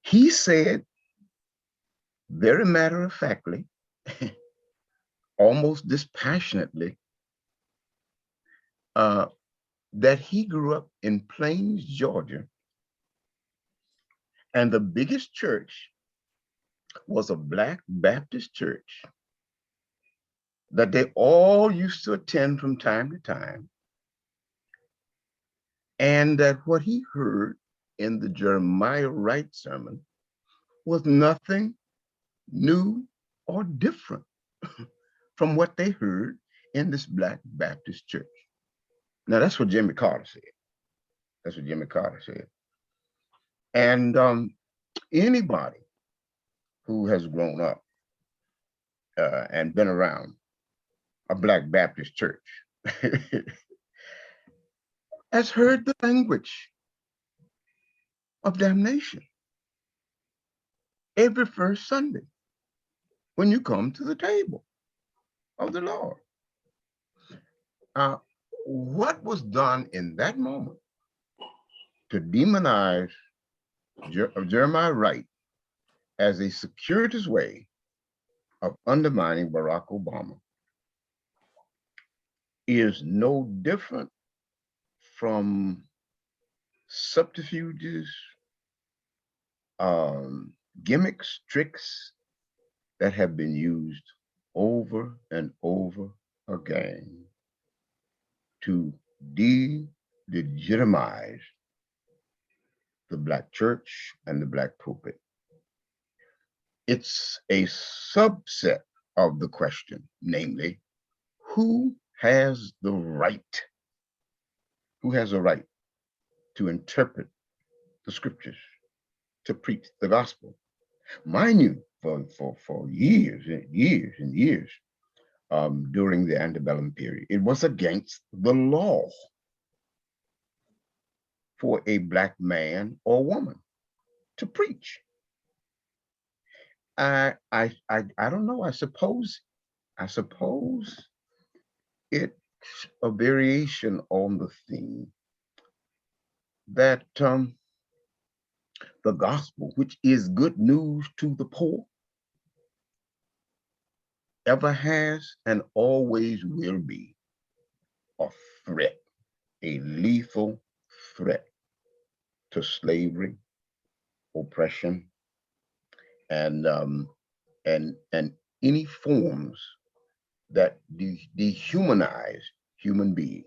He said, very matter-of-factly, almost dispassionately, that he grew up in Plains, Georgia, and the biggest church was a Black Baptist church that they all used to attend from time to time, and that what he heard in the Jeremiah Wright sermon was nothing new or different from what they heard in this Black Baptist church. Now, that's what Jimmy Carter said. That's what Jimmy Carter said. And anybody who has grown up and been around a Black Baptist church has heard the language of damnation every first Sunday when you come to the table of the Lord. What was done in that moment to demonize Jeremiah Wright as a circuitous way of undermining Barack Obama is no different from subterfuges, gimmicks, tricks that have been used over and over again to delegitimize the Black church and the Black pulpit. It's a subset of the question, namely, who has the right? Who has a right to interpret the scriptures, to preach the gospel? Mind you, for years and years and years, during the antebellum period, it was against the law for a Black man or woman to preach. I don't know. I suppose it's a variation on the theme that the gospel, which is good news to the poor, ever has and always will be a threat, a lethal threat to slavery, oppression, and any forms that dehumanize human beings.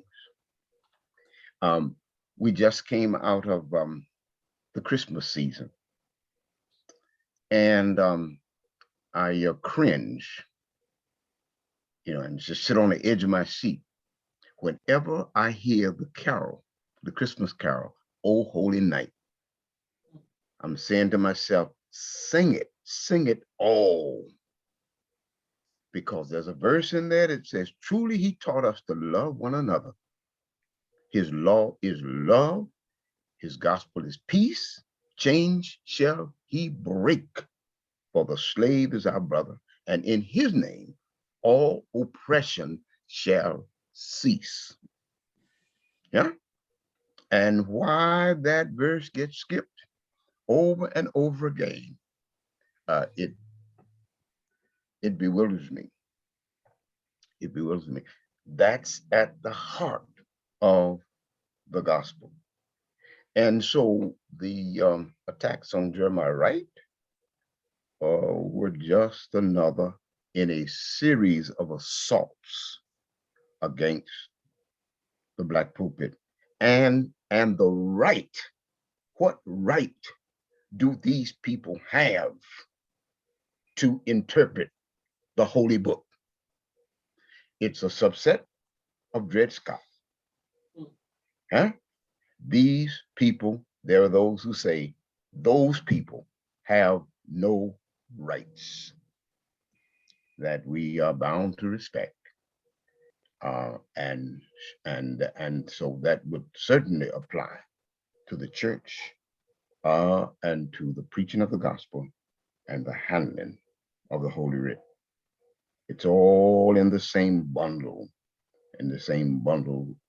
We just came out of the Christmas season, and I cringe, and just sit on the edge of my seat whenever I hear the carol, the Christmas carol, "O Holy Night." I'm saying to myself, sing it all. because there's a verse in there that says, truly he taught us to love one another. His law is love. His gospel is peace. Change shall he break, for the slave is our brother. And in his name, all oppression shall cease. Yeah. And why that verse gets skipped over and over again, it bewilders me. It bewilders me. That's at the heart of the gospel. And so the attacks on Jeremiah Wright were just another in a series of assaults against the Black pulpit. And the right, what right do these people have to interpret the Holy Book? It's a subset of Dred Scott. Huh? These people, there are those who say those people have no rights that we are bound to respect. And so that would certainly apply to the church and to the preaching of the gospel and the handling of the Holy Writ. It's all in the same bundle,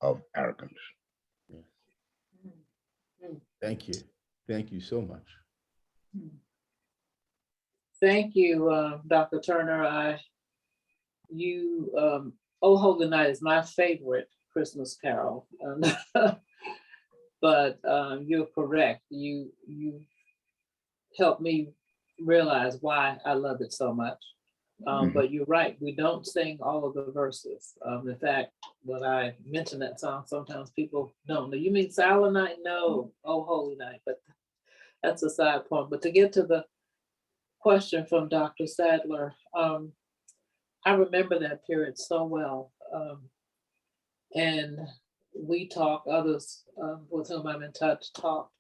of arrogance. Thank you. Thank you so much. Thank you, Dr. Turner. Oh Holy Night is my favorite Christmas carol. But you're correct. You helped me realize why I love it so much. But you're right, we don't sing all of the verses. In fact, when I mention that song, sometimes people don't know. You mean Silent Night? No, Oh Holy Night, but that's a side point. But to get to the question from Dr. Sadler, I remember that period so well. And we talked, others with whom I'm in touch talked,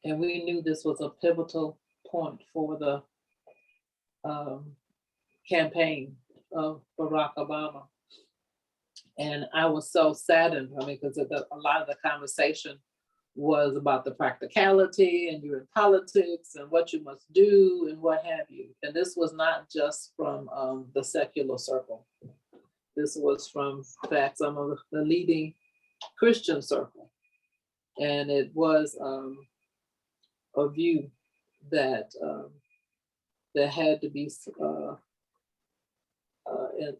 and we knew this was a pivotal point for the campaign of Barack Obama. And I was so saddened, because a lot of the conversation was about the practicality and you're in politics and what you must do and what have you. And this was not just from the secular circle. This was from, in fact, some of the leading Christian circle. And it was a view that there had to be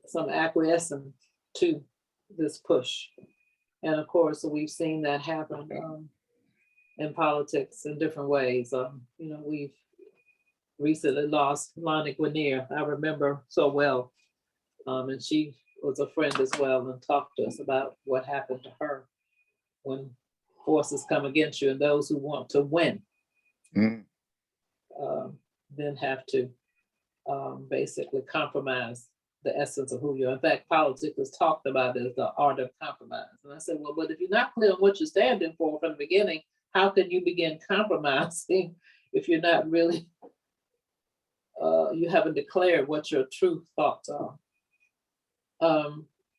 some acquiescence to this push. And of course, we've seen that happen in politics in different ways. We've recently lost Lonnie Guinier. I remember so well. And she was a friend as well and talked to us about what happened to her when forces come against you, and those who want to win then have to basically compromise the essence of who you are. In fact, politics is talked about as the art of compromise. And I said, well, but if you're not clear on what you're standing for from the beginning, how can you begin compromising if you're not really, you haven't declared what your true thoughts are?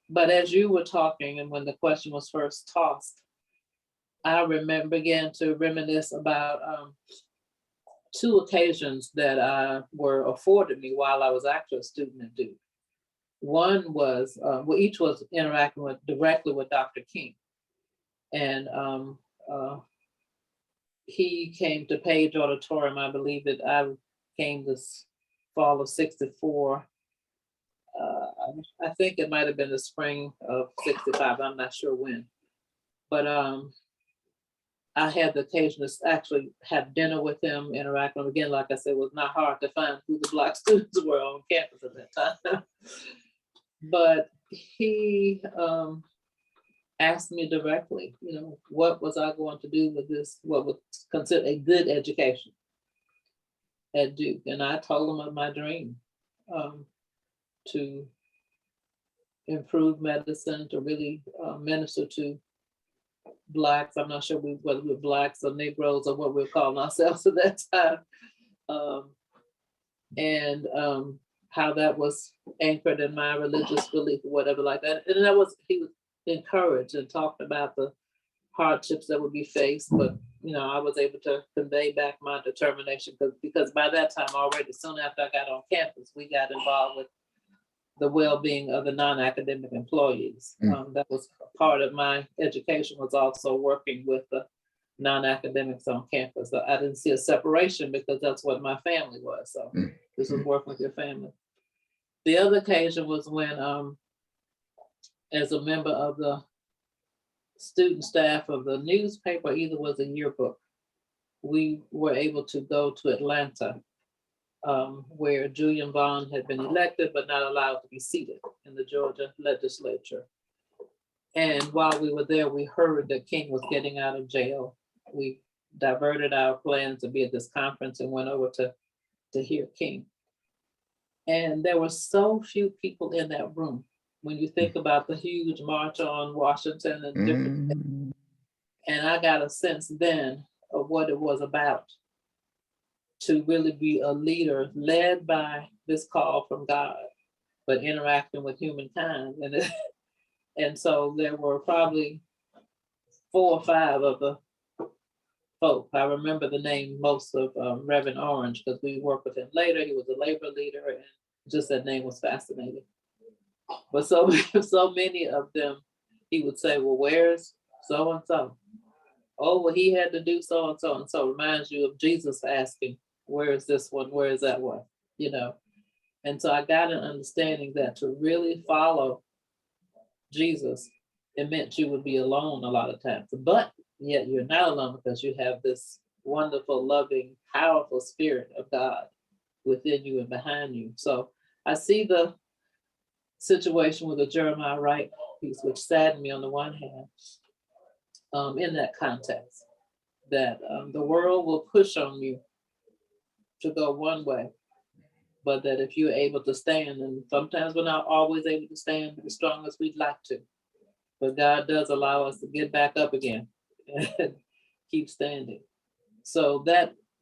But as you were talking, and when the question was first tossed, I began to reminisce about two occasions that were afforded me while I was actually a student at Duke. One was, each was interacting directly with Dr. King. And he came to Page Auditorium. I believe that I came this fall of '64. I think it might have been the spring of '65. I'm not sure when. But I had the occasion to actually have dinner with him, interact with him. Again, like I said, it was not hard to find who the Black students were on campus at that time. But he asked me directly, what was I going to do with this, what was considered a good education at Duke? And I told him of my dream to improve medicine, to really minister to Blacks. I'm not sure whether we're Blacks or Negroes or what we're calling ourselves at that time. how that was anchored in my religious belief or whatever like that. And he was encouraged and talked about the hardships that would be faced, but I was able to convey back my determination because by that time already, soon after I got on campus, we got involved with the well-being of the non-academic employees. That was part of my education, was also working with the non-academics on campus. So I didn't see a separation because that's what my family was. So this was working with your family. The other occasion was when, as a member of the student staff of the newspaper, either was a yearbook, we were able to go to Atlanta, where Julian Vaughn had been elected but not allowed to be seated in the Georgia legislature. And while we were there, we heard that King was getting out of jail. We diverted our plans to be at this conference and went over to hear King. And there were so few people in that room. When you think about the huge march on Washington and different, and I got a sense then of what it was about to really be a leader led by this call from God, but interacting with humankind. And so there were probably 4 or 5 of the folk. I remember the name most of Reverend Orange because we worked with him later. He was a labor leader, and just that name was fascinating. But so many of them, he would say, well, where's so-and-so? Oh, well, he had to do so-and-so. And so reminds you of Jesus asking, where is this one? Where is that one? And so I got an understanding that to really follow Jesus, it meant you would be alone a lot of times. But yet you're not alone because you have this wonderful, loving, powerful spirit of God within you and behind you. So I see the situation with the Jeremiah Wright piece, which saddened me on the one hand, in that context, that the world will push on you to go one way, but that if you're able to stand, and sometimes we're not always able to stand as strong as we'd like to, but God does allow us to get back up again and keep standing. So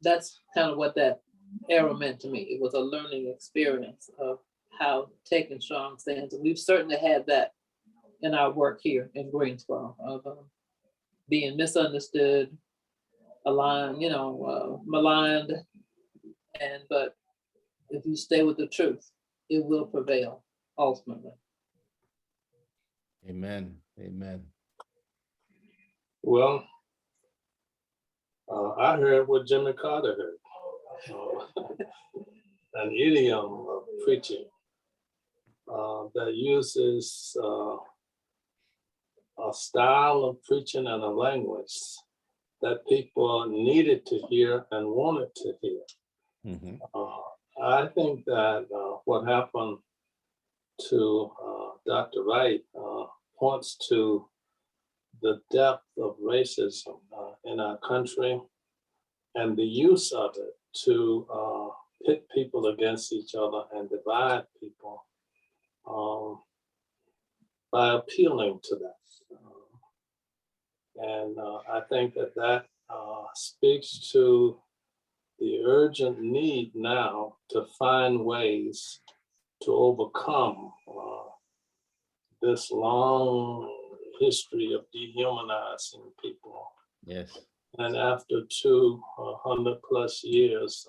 that's kind of what that era meant to me. It was a learning experience of how taking strong stands. And we've certainly had that in our work here in Greensboro, of being misunderstood, aligned, maligned, but if you stay with the truth, it will prevail ultimately. Amen. Amen. Well, I heard what Jimmy Carter heard, an idiom of preaching that uses a style of preaching and a language that people needed to hear and wanted to hear. Mm-hmm. I think that what happened to Dr. Wright points to the depth of racism in our country and the use of it to pit people against each other and divide people by appealing to that. And I think that speaks to the urgent need now to find ways to overcome this long history of dehumanizing people. Yes. And after 200 plus years,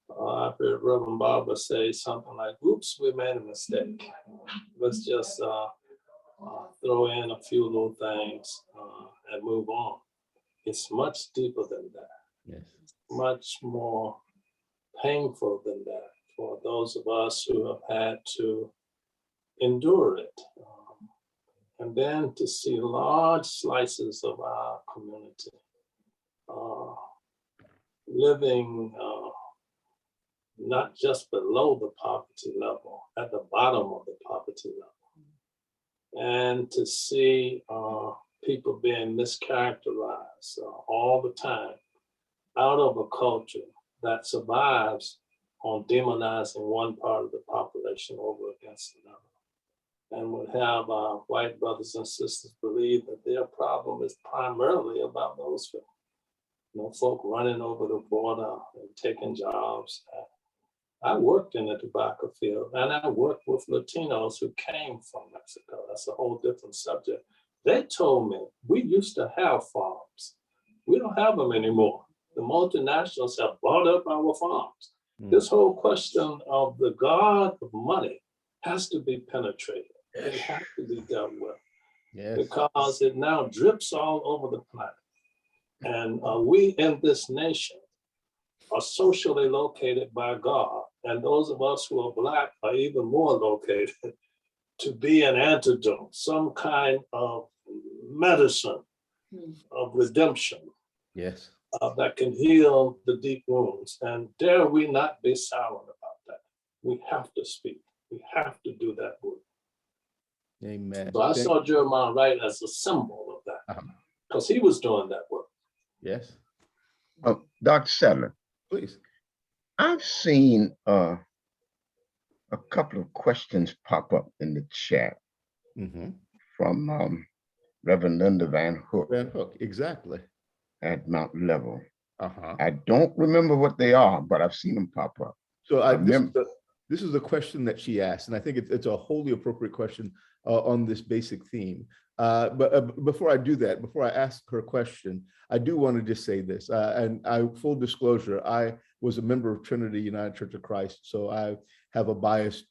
I've heard Reverend Barber say something like, oops, we made a mistake. Let's just throw in a few little things and move on. It's much deeper than that. Yes. Much more painful than that for those of us who have had to endure it. And then to see large slices of our community living not just below the poverty level, at the bottom of the poverty level. And to see people being mischaracterized all the time out of a culture that survives on demonizing one part of the population over against another. And would have our white brothers and sisters believe that their problem is primarily about those folk. Folk running over the border and taking jobs I worked in the tobacco field, and I worked with Latinos who came from Mexico. That's a whole different subject. They told me we used to have farms. We don't have them anymore. The multinationals have bought up our farms. This whole question of the God of money has to be penetrated. It has to be dealt with. Yes. Because it now drips all over the planet. And we in this nation are socially located by God. And those of us who are Black are even more located to be an antidote, some kind of medicine of redemption. Yes. That can heal the deep wounds. And dare we not be silent about that. We have to speak. We have to do that work. Amen. So I saw Jeremiah Wright as a symbol of that, because he was doing that work. Yes. Dr. Sadler, Please. I've seen a couple of questions pop up in the chat from Reverend Linda Van Hook. Van Hook, exactly. At Mount Level. I don't remember what they are, but I've seen them pop up. So this is a question that she asked, and I think it's a wholly appropriate question on this basic theme. But before I do that, before I ask her question, I do want to just say this, and full disclosure, I was a member of Trinity United Church of Christ, so I have a bias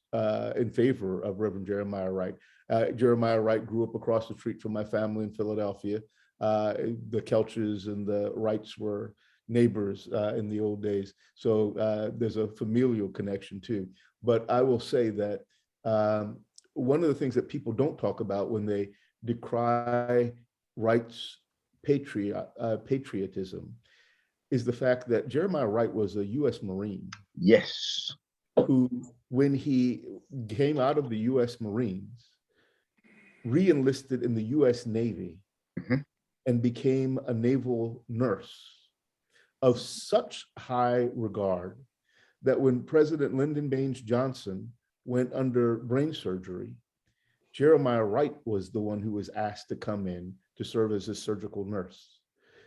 in favor of Reverend Jeremiah Wright. Jeremiah Wright grew up across the street from my family in Philadelphia. The Kelches and the Wrights were neighbors in the old days. So there's a familial connection too. But I will say that one of the things that people don't talk about when they decry Wright's patriotism is the fact that Jeremiah Wright was a U.S. Marine. Yes. Who, when he came out of the U.S. Marines, re-enlisted in the U.S. Navy and became a naval nurse of such high regard that when President Lyndon Baines Johnson went under brain surgery, Jeremiah Wright was the one who was asked to come in to serve as his surgical nurse.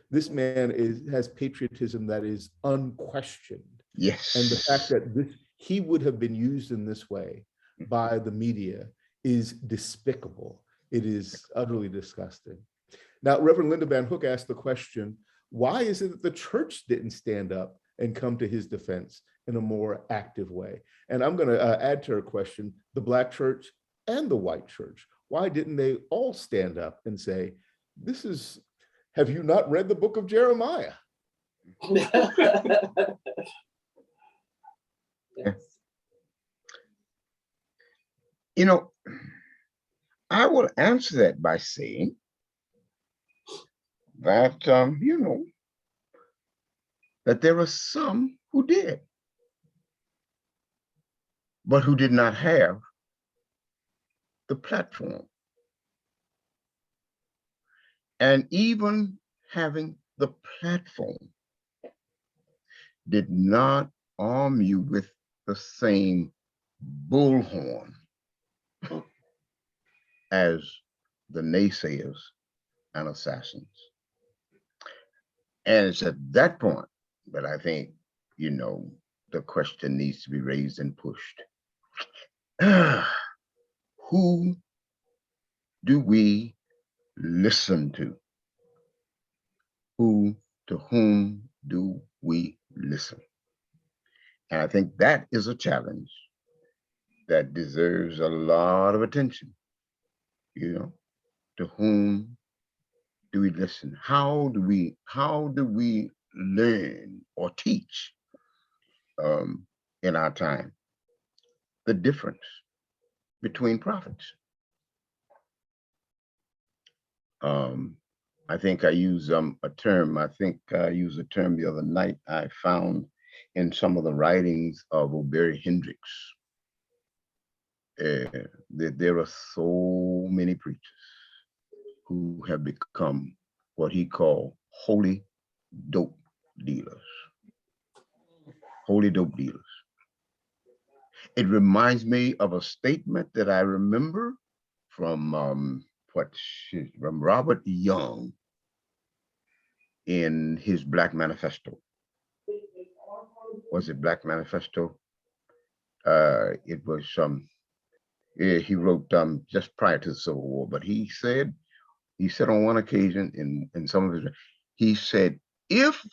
This man has patriotism that is unquestioned. Yes. And the fact that he would have been used in this way by the media is despicable. It is utterly disgusting. Now, Reverend Linda Van Hook asked the question, why is it that the church didn't stand up and come to his defense in a more active way? And I'm going to add to her question, the Black church and the white church. Why didn't they all stand up and say, have you not read the book of Jeremiah? You know, I will answer that by saying that, that there were some who did, but who did not have the platform. And even having the platform did not arm you with the same bullhorn as the naysayers and assassins. And it's at that point that I think, the question needs to be raised and pushed. Who do we listen to? To whom do we listen? And I think that is a challenge that deserves a lot of attention. To whom do we listen? How do we learn or teach in our time the difference between prophets? I think I use a term. I think I used a term the other night I found in some of the writings of O'Berry Hendricks. There are so many preachers who have become what he called holy dope dealers. Holy dope dealers. It reminds me of a statement that I remember from Robert Young in his Black Manifesto. Was it Black Manifesto? It was he wrote just prior to the Civil War, but he said on one occasion in some of his, he said, if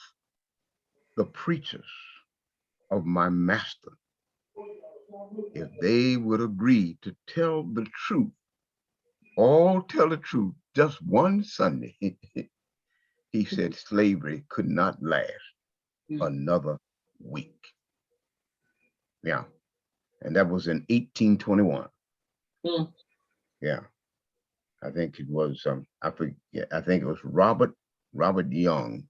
the preachers of my master, if they would agree to tell the truth, all tell the truth just one Sunday, he said slavery could not last another week. Yeah. And that was in 1821. Mm. Yeah. I think it was, I forget, I think it was Robert Young,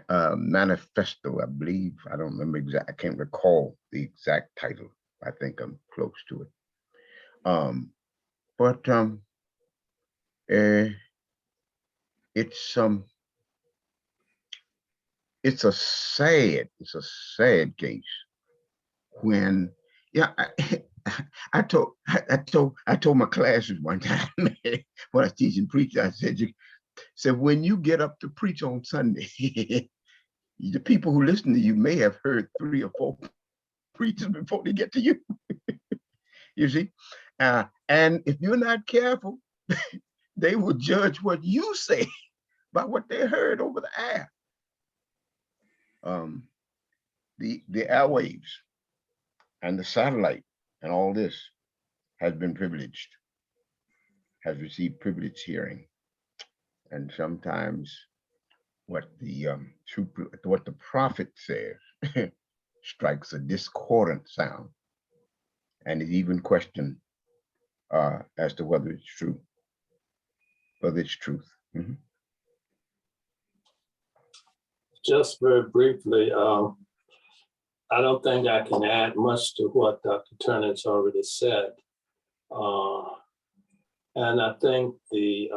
Manifesto, I believe. I don't remember exact, I can't recall the exact title. I think I'm close to it. But it's a sad case when, yeah, I told my classes one time when I was teaching preaching, I said when you get up to preach on Sunday, the people who listen to you may have heard 3 or 4 preachers before they get to you. You see, and if you're not careful, they will judge what you say by what they heard over the air. The airwaves and the satellite and all this has been privileged, has received privileged hearing, and sometimes what the prophet says strikes a discordant sound, and is even questioned as to whether it's true, whether it's truth. Mm-hmm. Just very briefly, I don't think I can add much to what Dr. Turner's already said. And I think the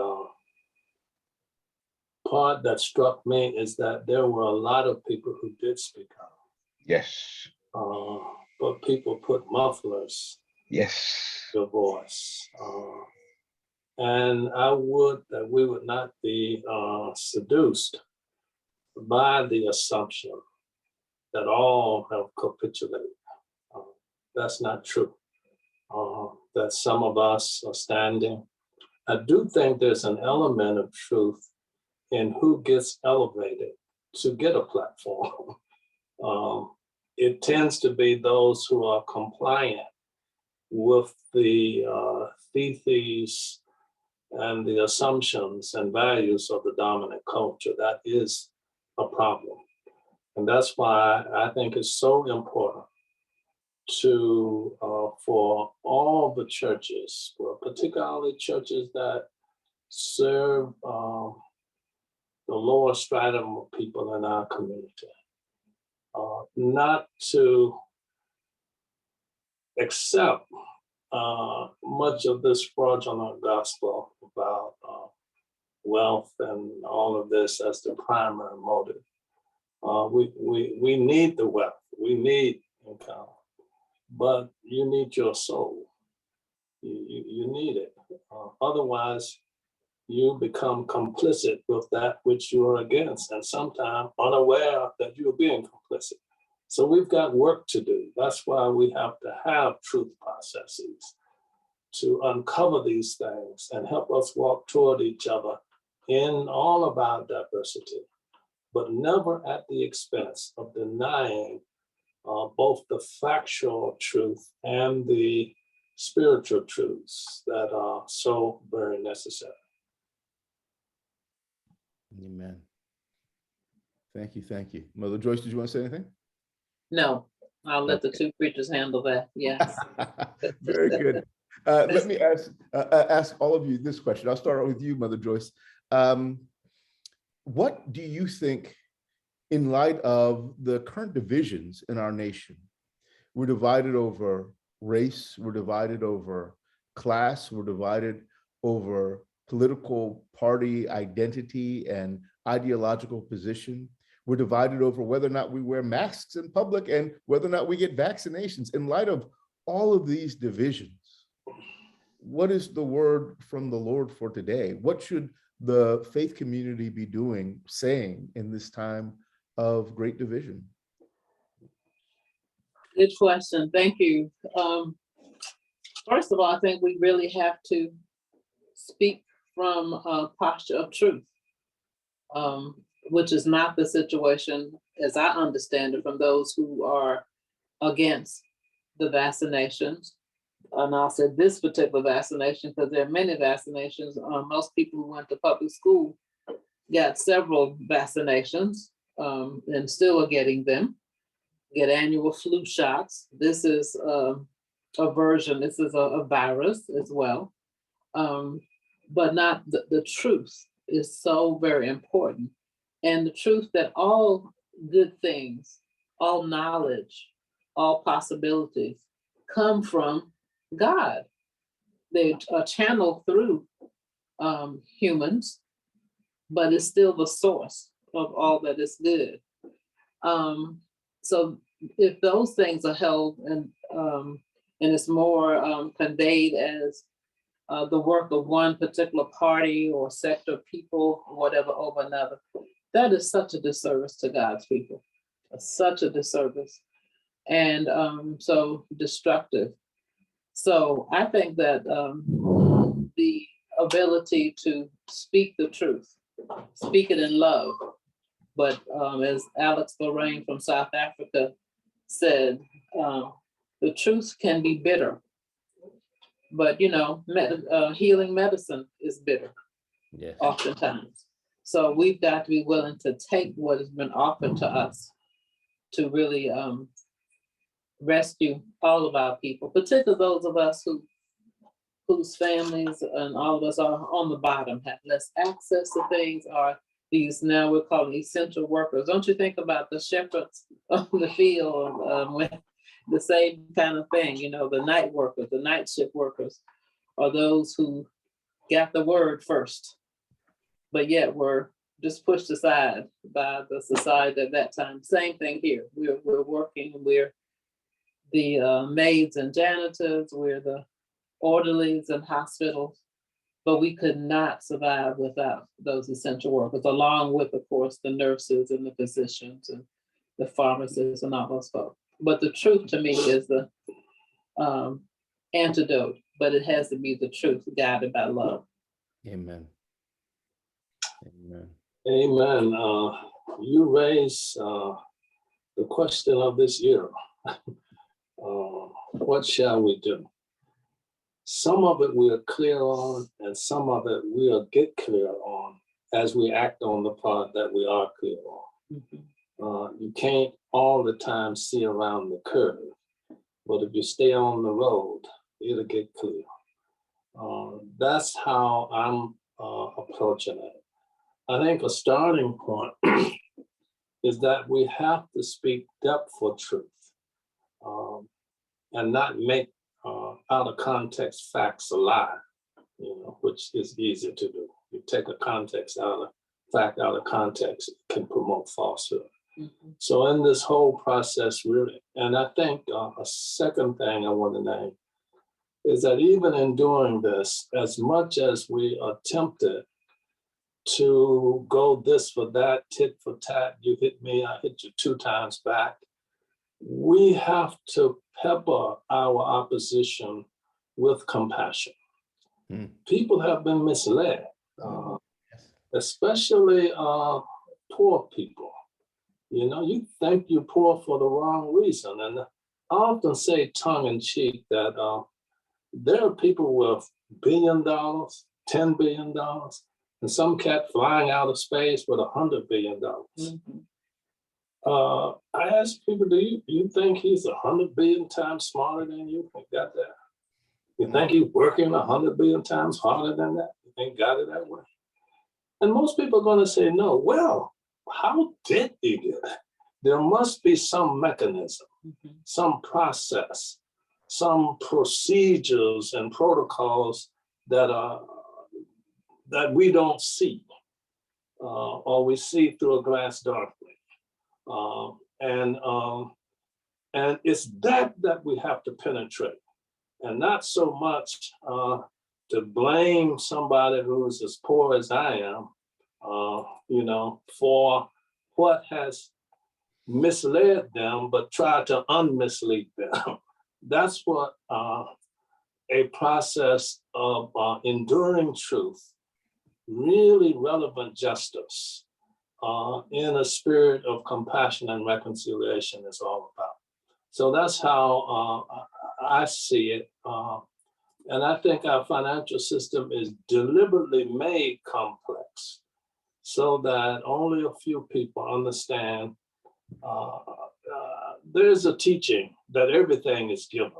part that struck me is that there were a lot of people who did speak out. Yes. But people put mufflers. Yes. The voice. And I would that we would not be seduced by the assumption that all have capitulated. That's not true. That some of us are standing. I do think there's an element of truth in who gets elevated to get a platform. It tends to be those who are compliant with the theses and the assumptions and values of the dominant culture. That is a problem. And that's why I think it's so important to, for all the churches, well, particularly churches that serve the lower stratum of people in our community, not to accept much of this fraudulent gospel about wealth and all of this as the primary motive. We need the wealth, we need income, but you need your soul. You need it. Otherwise, you become complicit with that which you are against, and sometimes unaware that you're being complicit. So we've got work to do. That's why we have to have truth processes to uncover these things and help us walk toward each other in all of our diversity, but never at the expense of denying both the factual truth and the spiritual truths that are so very necessary. Amen. Thank you. Mother Joyce, did you want to say anything? No, I'll let the 2 preachers handle that. Yes. Very good. Let me ask all of you this question. I'll start with you, Mother Joyce. What do you think, in light of the current divisions in our nation? We're divided over race, we're divided over class, we're divided over political party identity and ideological position. We're divided over whether or not we wear masks in public and whether or not we get vaccinations. In light of all of these divisions, what is the word from the Lord for today? What should the faith community be saying in this time of great division? Good question. Thank you. First of all, I think we really have to speak from a posture of truth, which is not the situation, as I understand it, from those who are against the vaccinations. And I'll say this particular vaccination because there are many vaccinations. Most people who went to public school got several vaccinations and still are getting them, get annual flu shots. This is a version, this is a virus as well. But not the truth is so very important. And the truth that all good things, all knowledge, all possibilities come from God. They are channeled through humans, but it's still the source of all that is good. So if those things are held and it's more conveyed as the work of one particular party or sector of people, or whatever, over another, that is such a disservice to God's people, such a disservice, and so destructive. So I think that the ability to speak the truth, speak it in love, but as Alex Lorraine from South Africa said, the truth can be bitter, but healing medicine is bitter, Yes. oftentimes. So we've got to be willing to take what has been offered to us to really rescue all of our people, particularly those of us whose families and all of us are on the bottom, have less access to things, are these, now we're calling essential workers. Don't you think about the shepherds on the field when the same kind of thing, the night workers, the night shift workers, are those who got the word first, but yet were just pushed aside by the society at that time. Same thing here. We're working, we're the maids and janitors, we're the orderlies in hospitals, but we could not survive without those essential workers, along with, of course, the nurses and the physicians and the pharmacists and all those folks. But the truth to me is the antidote, but it has to be the truth guided by love. Amen. Amen. Amen. You raise the question of this year. What shall we do? Some of it we are clear on, and some of it we'll get clear on as we act on the part that we are clear on. Mm-hmm. You can't all the time see around the curve, but if you stay on the road, it'll get clear. That's how I'm approaching it. I think a starting point is that we have to speak depth for truth and not make out of context facts a lie, which is easy to do. You take a context fact out of context, it can promote falsehood. Mm-hmm. So in this whole process, really, and I think a second thing I want to name is that even in doing this, as much as we are tempted to go this for that, tit for tat, you hit me, I hit you 2 times back, we have to pepper our opposition with compassion. People have been misled, especially poor people. You think you're poor for the wrong reason. And I often say tongue in cheek that there are people with $1 billion, $10 billion, and some cat flying out of space with $100 billion. Mm-hmm. I ask people, do you think he's 100 billion times smarter than you? Got that? You think he's working 100 billion times harder than that? You think got it that way? And most people are going to say no. Well, how did he get it? There must be some mechanism, mm-hmm. some process, some procedures and protocols that we don't see, or we see through a glass darkly. And it's that we have to penetrate, and not so much to blame somebody who's as poor as I am, for what has misled them, but tried to unmislead them. That's what a process of enduring truth, really relevant justice in a spirit of compassion and reconciliation is all about. So that's how I see it. And I think our financial system is deliberately made complex so that only a few people understand. There's a teaching that everything is given.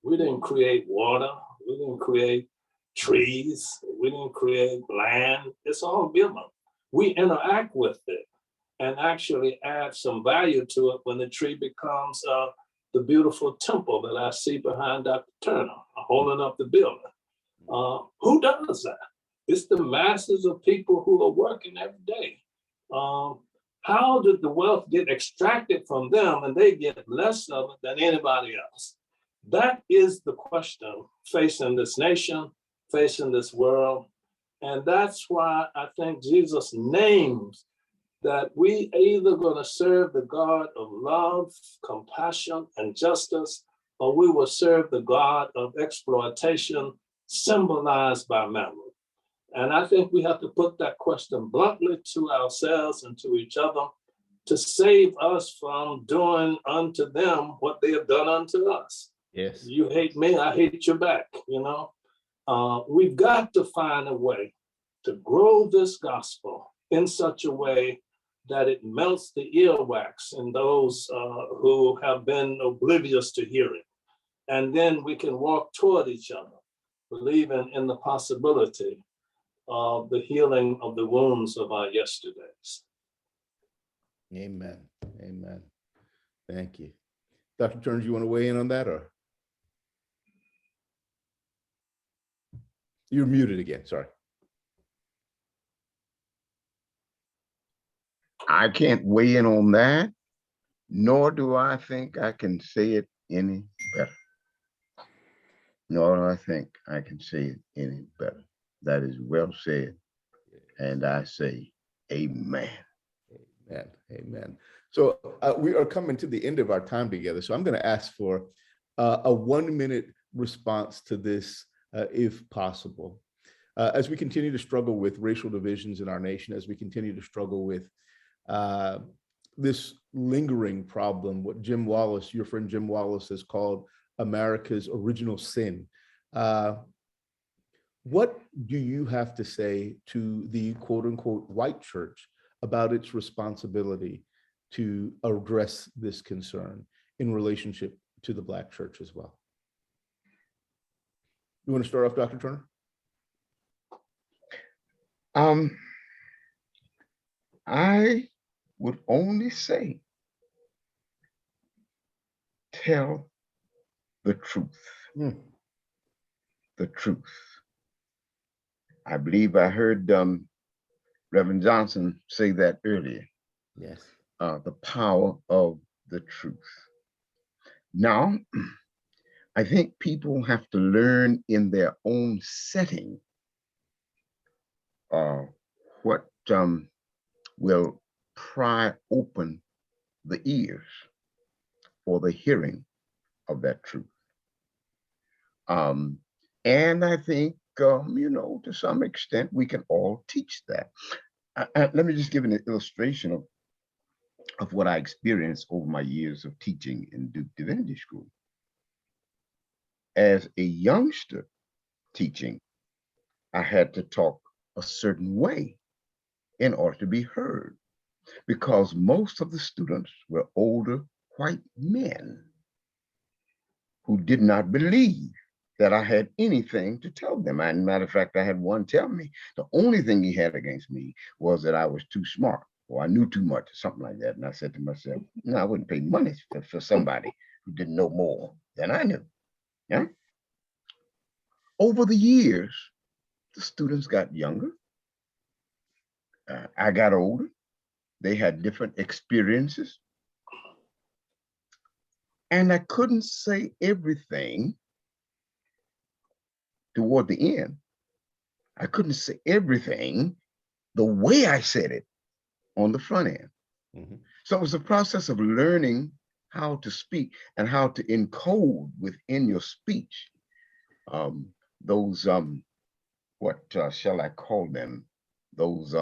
We didn't create water. We didn't create trees. We didn't create land. It's all given. We interact with it and actually add some value to it when the tree becomes the beautiful temple that I see behind Dr. Turner, holding up the building. Who does that? It's the masses of people who are working every day. How did the wealth get extracted from them and they get less of it than anybody else? That is the question facing this nation, facing this world. And that's why I think Jesus names that we either going to serve the God of love, compassion, and justice, or we will serve the God of exploitation, symbolized by mammon. And I think we have to put that question bluntly to ourselves and to each other to save us from doing unto them what they have done unto us. Yes. You hate me, I hate you back, you know? We've got to find a way to grow this gospel in such a way that it melts the earwax in those who have been oblivious to hearing. And then we can walk toward each other, believing in the possibility of the healing of the wounds of our yesterdays. Amen. Amen. Thank you. Dr. Turner, you want to weigh in on that, or? You're muted again, sorry. I can't weigh in on that, nor do I think I can say it any better. Nor do I think I can say it any better. That is well said. And I say, amen. Amen. Amen. So we are coming to the end of our time together. So I'm going to ask for a 1-minute response to this, if possible. As we continue to struggle with racial divisions in our nation, as we continue to struggle with this lingering problem, what Jim Wallace, your friend Jim Wallace, has called America's original sin. What do you have to say to the quote unquote white church about its responsibility to address this concern in relationship to the Black church as well? You want to start off, Dr. Turner? I would only say, tell the truth. The truth. I believe I heard Reverend Johnson say that earlier. Yes. The power of the truth. Now, I think people have to learn in their own setting what will pry open the ears for the hearing of that truth. And I think, to some extent, we can all teach that. Let me just give an illustration of what I experienced over my years of teaching in Duke Divinity School. As a youngster teaching, I had to talk a certain way in order to be heard, because most of the students were older white men who did not believe that I had anything to tell them. As a matter of fact, I had one tell me the only thing he had against me was that I was too smart, or I knew too much, or something like that. And I said to myself, no, I wouldn't pay money for somebody who didn't know more than I knew. Yeah. Over the years, the students got younger. I got older. They had different experiences. And I couldn't say everything toward the end. I couldn't say everything the way I said it on the front end. So it's a process of learning how to speak and how to encode within your speech those what shall I call them? Those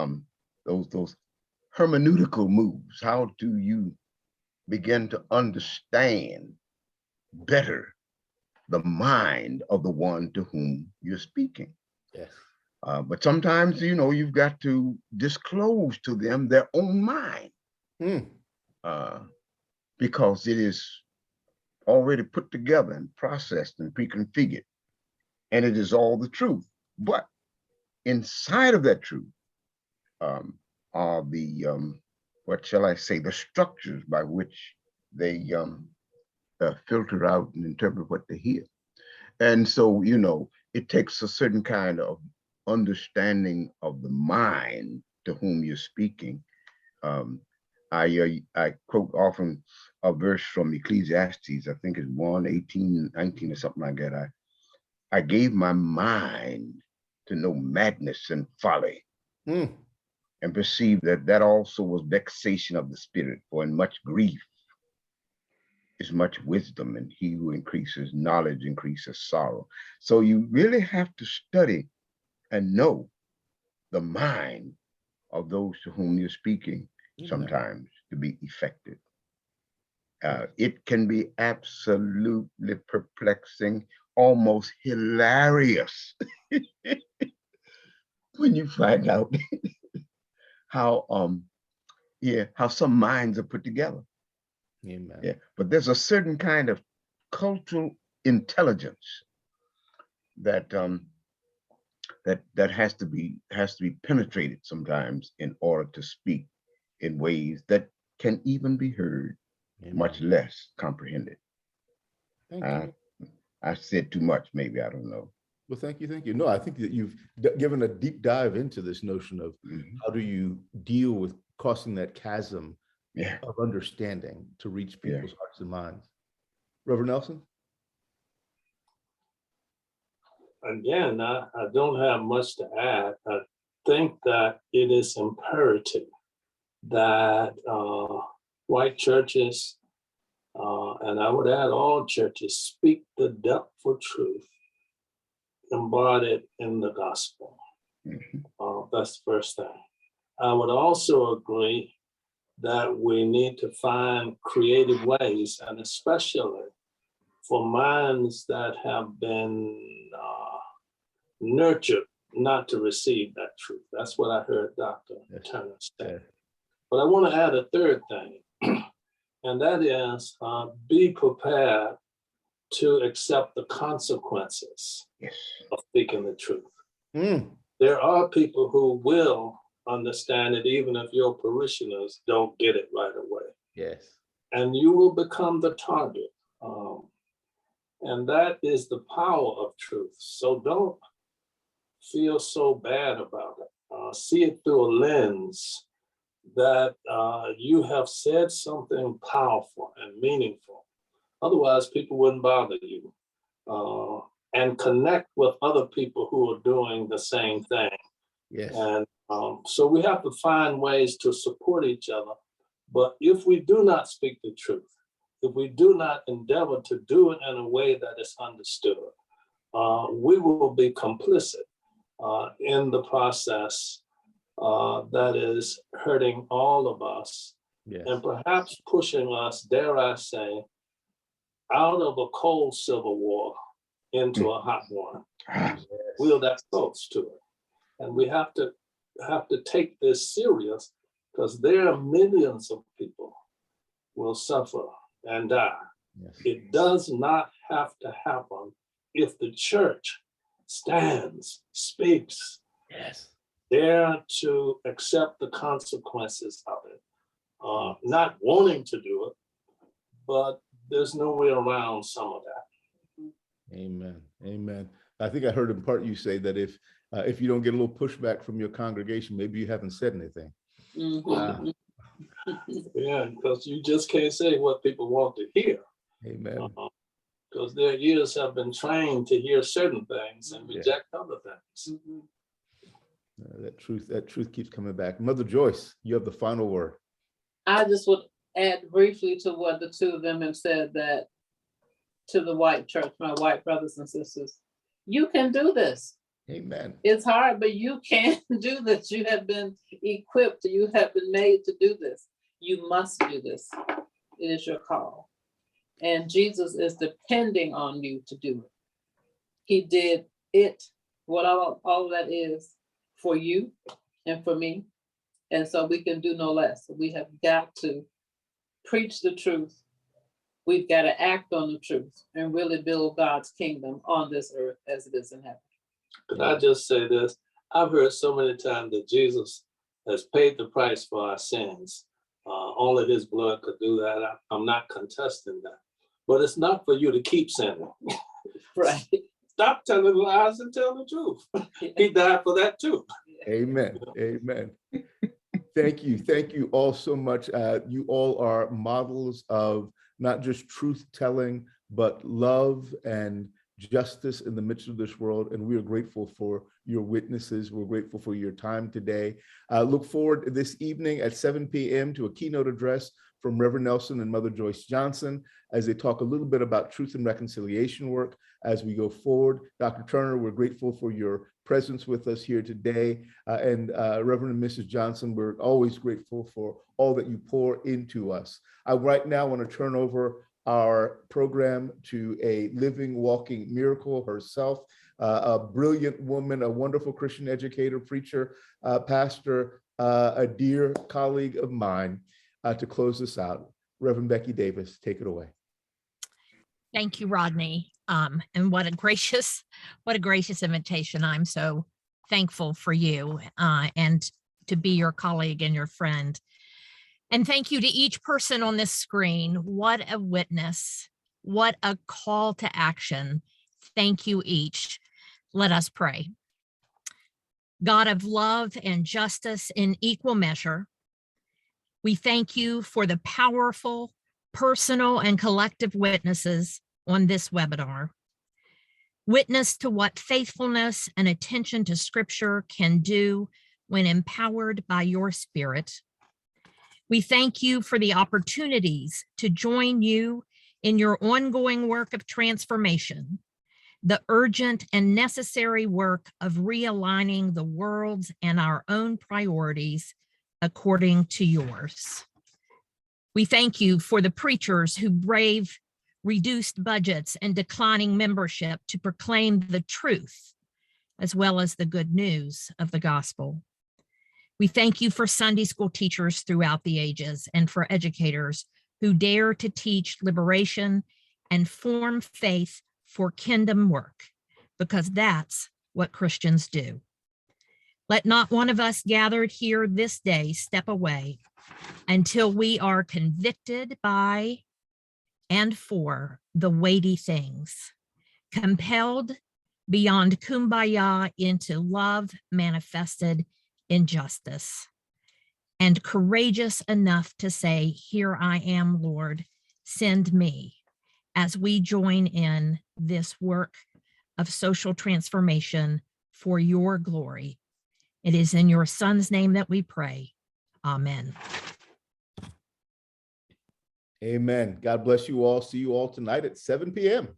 hermeneutical moves. How do you begin to understand better the mind of the one to whom you're speaking? Yes. But sometimes, you know, you've got to disclose to them their own mind because it is already put together and processed and pre-configured, and it is all the truth. But inside of that truth are the, what shall I say, the structures by which they filter out and interpret what they hear. And so, you know, it takes a certain kind of understanding of the mind to whom you're speaking. I quote often a verse from Ecclesiastes, I think it's 1:18-19 or something like that. I gave my mind to know madness and folly, and perceived that that also was vexation of the spirit, for in much grief is much wisdom, and he who increases knowledge increases sorrow. So you really have to study and know the mind of those to whom you're speaking sometimes to be effective. It can be absolutely perplexing, almost hilarious when you find out how some minds are put together. Amen. Yeah, but there's a certain kind of cultural intelligence that that has to be penetrated sometimes in order to speak in ways that can even be heard, much less comprehended. Thank you. I said too much, maybe, I don't know. Well, thank you. Thank you. No, I think that you've given a deep dive into this notion of how do you deal with crossing that chasm of understanding to reach people's hearts and minds. Reverend Nelson? Again, I don't have much to add. I think that it is imperative that white churches, and I would add all churches, speak the depth of truth embodied in the gospel. That's the first thing. I would also agree that we need to find creative ways, and especially for minds that have been nurtured not to receive that truth. That's what I heard Dr. Turner say. But I want to add a third thing, and that is be prepared to accept the consequences of speaking the truth. There are people who will understand it even if your parishioners don't get it right away. Yes. And you will become the target. And that is the power of truth. So don't feel so bad about it. See it through a lens that you have said something powerful and meaningful. Otherwise, people wouldn't bother you. And connect with other people who are doing the same thing. Yes. And so we have to find ways to support each other. But if we do not speak the truth, if we do not endeavor to do it in a way that is understood, we will be complicit in the process that is hurting all of us, and perhaps pushing us, dare I say, out of a cold civil war into a hot one. We're that close to it. And we have to take this serious, because there are millions of people will suffer and die. It does not have to happen if the church stands, speaks, dare to accept the consequences of it. Not wanting to do it, but there's no way around some of that. Amen. Amen. I think I heard in part you say that if you don't get a little pushback from your congregation, maybe you haven't said anything. Yeah, because you just can't say what people want to hear. Amen. Because their ears have been trained to hear certain things and reject other things. That truth keeps coming back. Mother Joyce, you have the final word. I just would add briefly to what the two of them have said, that to the white church, my white brothers and sisters, you can do this. Amen. It's hard, but you can do this. You have been equipped. You have been made to do this. You must do this. It is your call. And Jesus is depending on you to do it. He did it, what all of that is, for you and for me. And so we can do no less. We have got to preach the truth. We've got to act on the truth and really build God's kingdom on this earth as it is in heaven. Can I just say this? I've heard so many times that Jesus has paid the price for our sins. Only his blood could do that. I'm not contesting that. But it's not for you to keep sinning. Right. Stop telling lies and tell the truth. He died for that too. Amen. Amen. Thank you. Thank you all so much. You all are models of not just truth telling, but love and justice in the midst of this world. And we are grateful for your witnesses. We're grateful for your time today. Look forward this evening at 7 p.m. to a keynote address from Reverend Nelson and Mother Joyce Johnson as they talk a little bit about truth and reconciliation work as we go forward. Dr. Turner, we're grateful for your presence with us here today. And Reverend and Mrs. Johnson, we're always grateful for all that you pour into us. I right now want to turn over our program to a living, walking miracle herself, a brilliant woman, a wonderful Christian educator, preacher, pastor, a dear colleague of mine, to close this out. Reverend Becky Davis, take it away. Thank you, Rodney. And what a gracious invitation. I'm so thankful for you and to be your colleague and your friend. And thank you to each person on this screen. What a witness. What a call to action. Thank you each. Let us pray. God of love and justice in equal measure, we thank you for the powerful, personal, and collective witnesses on this webinar. Witness to what faithfulness and attention to Scripture can do when empowered by your Spirit. We thank you for the opportunities to join you in your ongoing work of transformation, the urgent and necessary work of realigning the world's and our own priorities according to yours. We thank you for the preachers who brave reduced budgets and declining membership to proclaim the truth, as well as the good news of the gospel. We thank you for Sunday school teachers throughout the ages and for educators who dare to teach liberation and form faith for kingdom work, because that's what Christians do. Let not one of us gathered here this day step away until we are convicted by and for the weighty things, compelled beyond kumbaya into love manifested in justice, and courageous enough to say, "Here I am, Lord, send me," as we join in this work of social transformation for your glory. It is in your Son's name that we pray. Amen. Amen. God bless you all. See you all tonight at 7 p.m.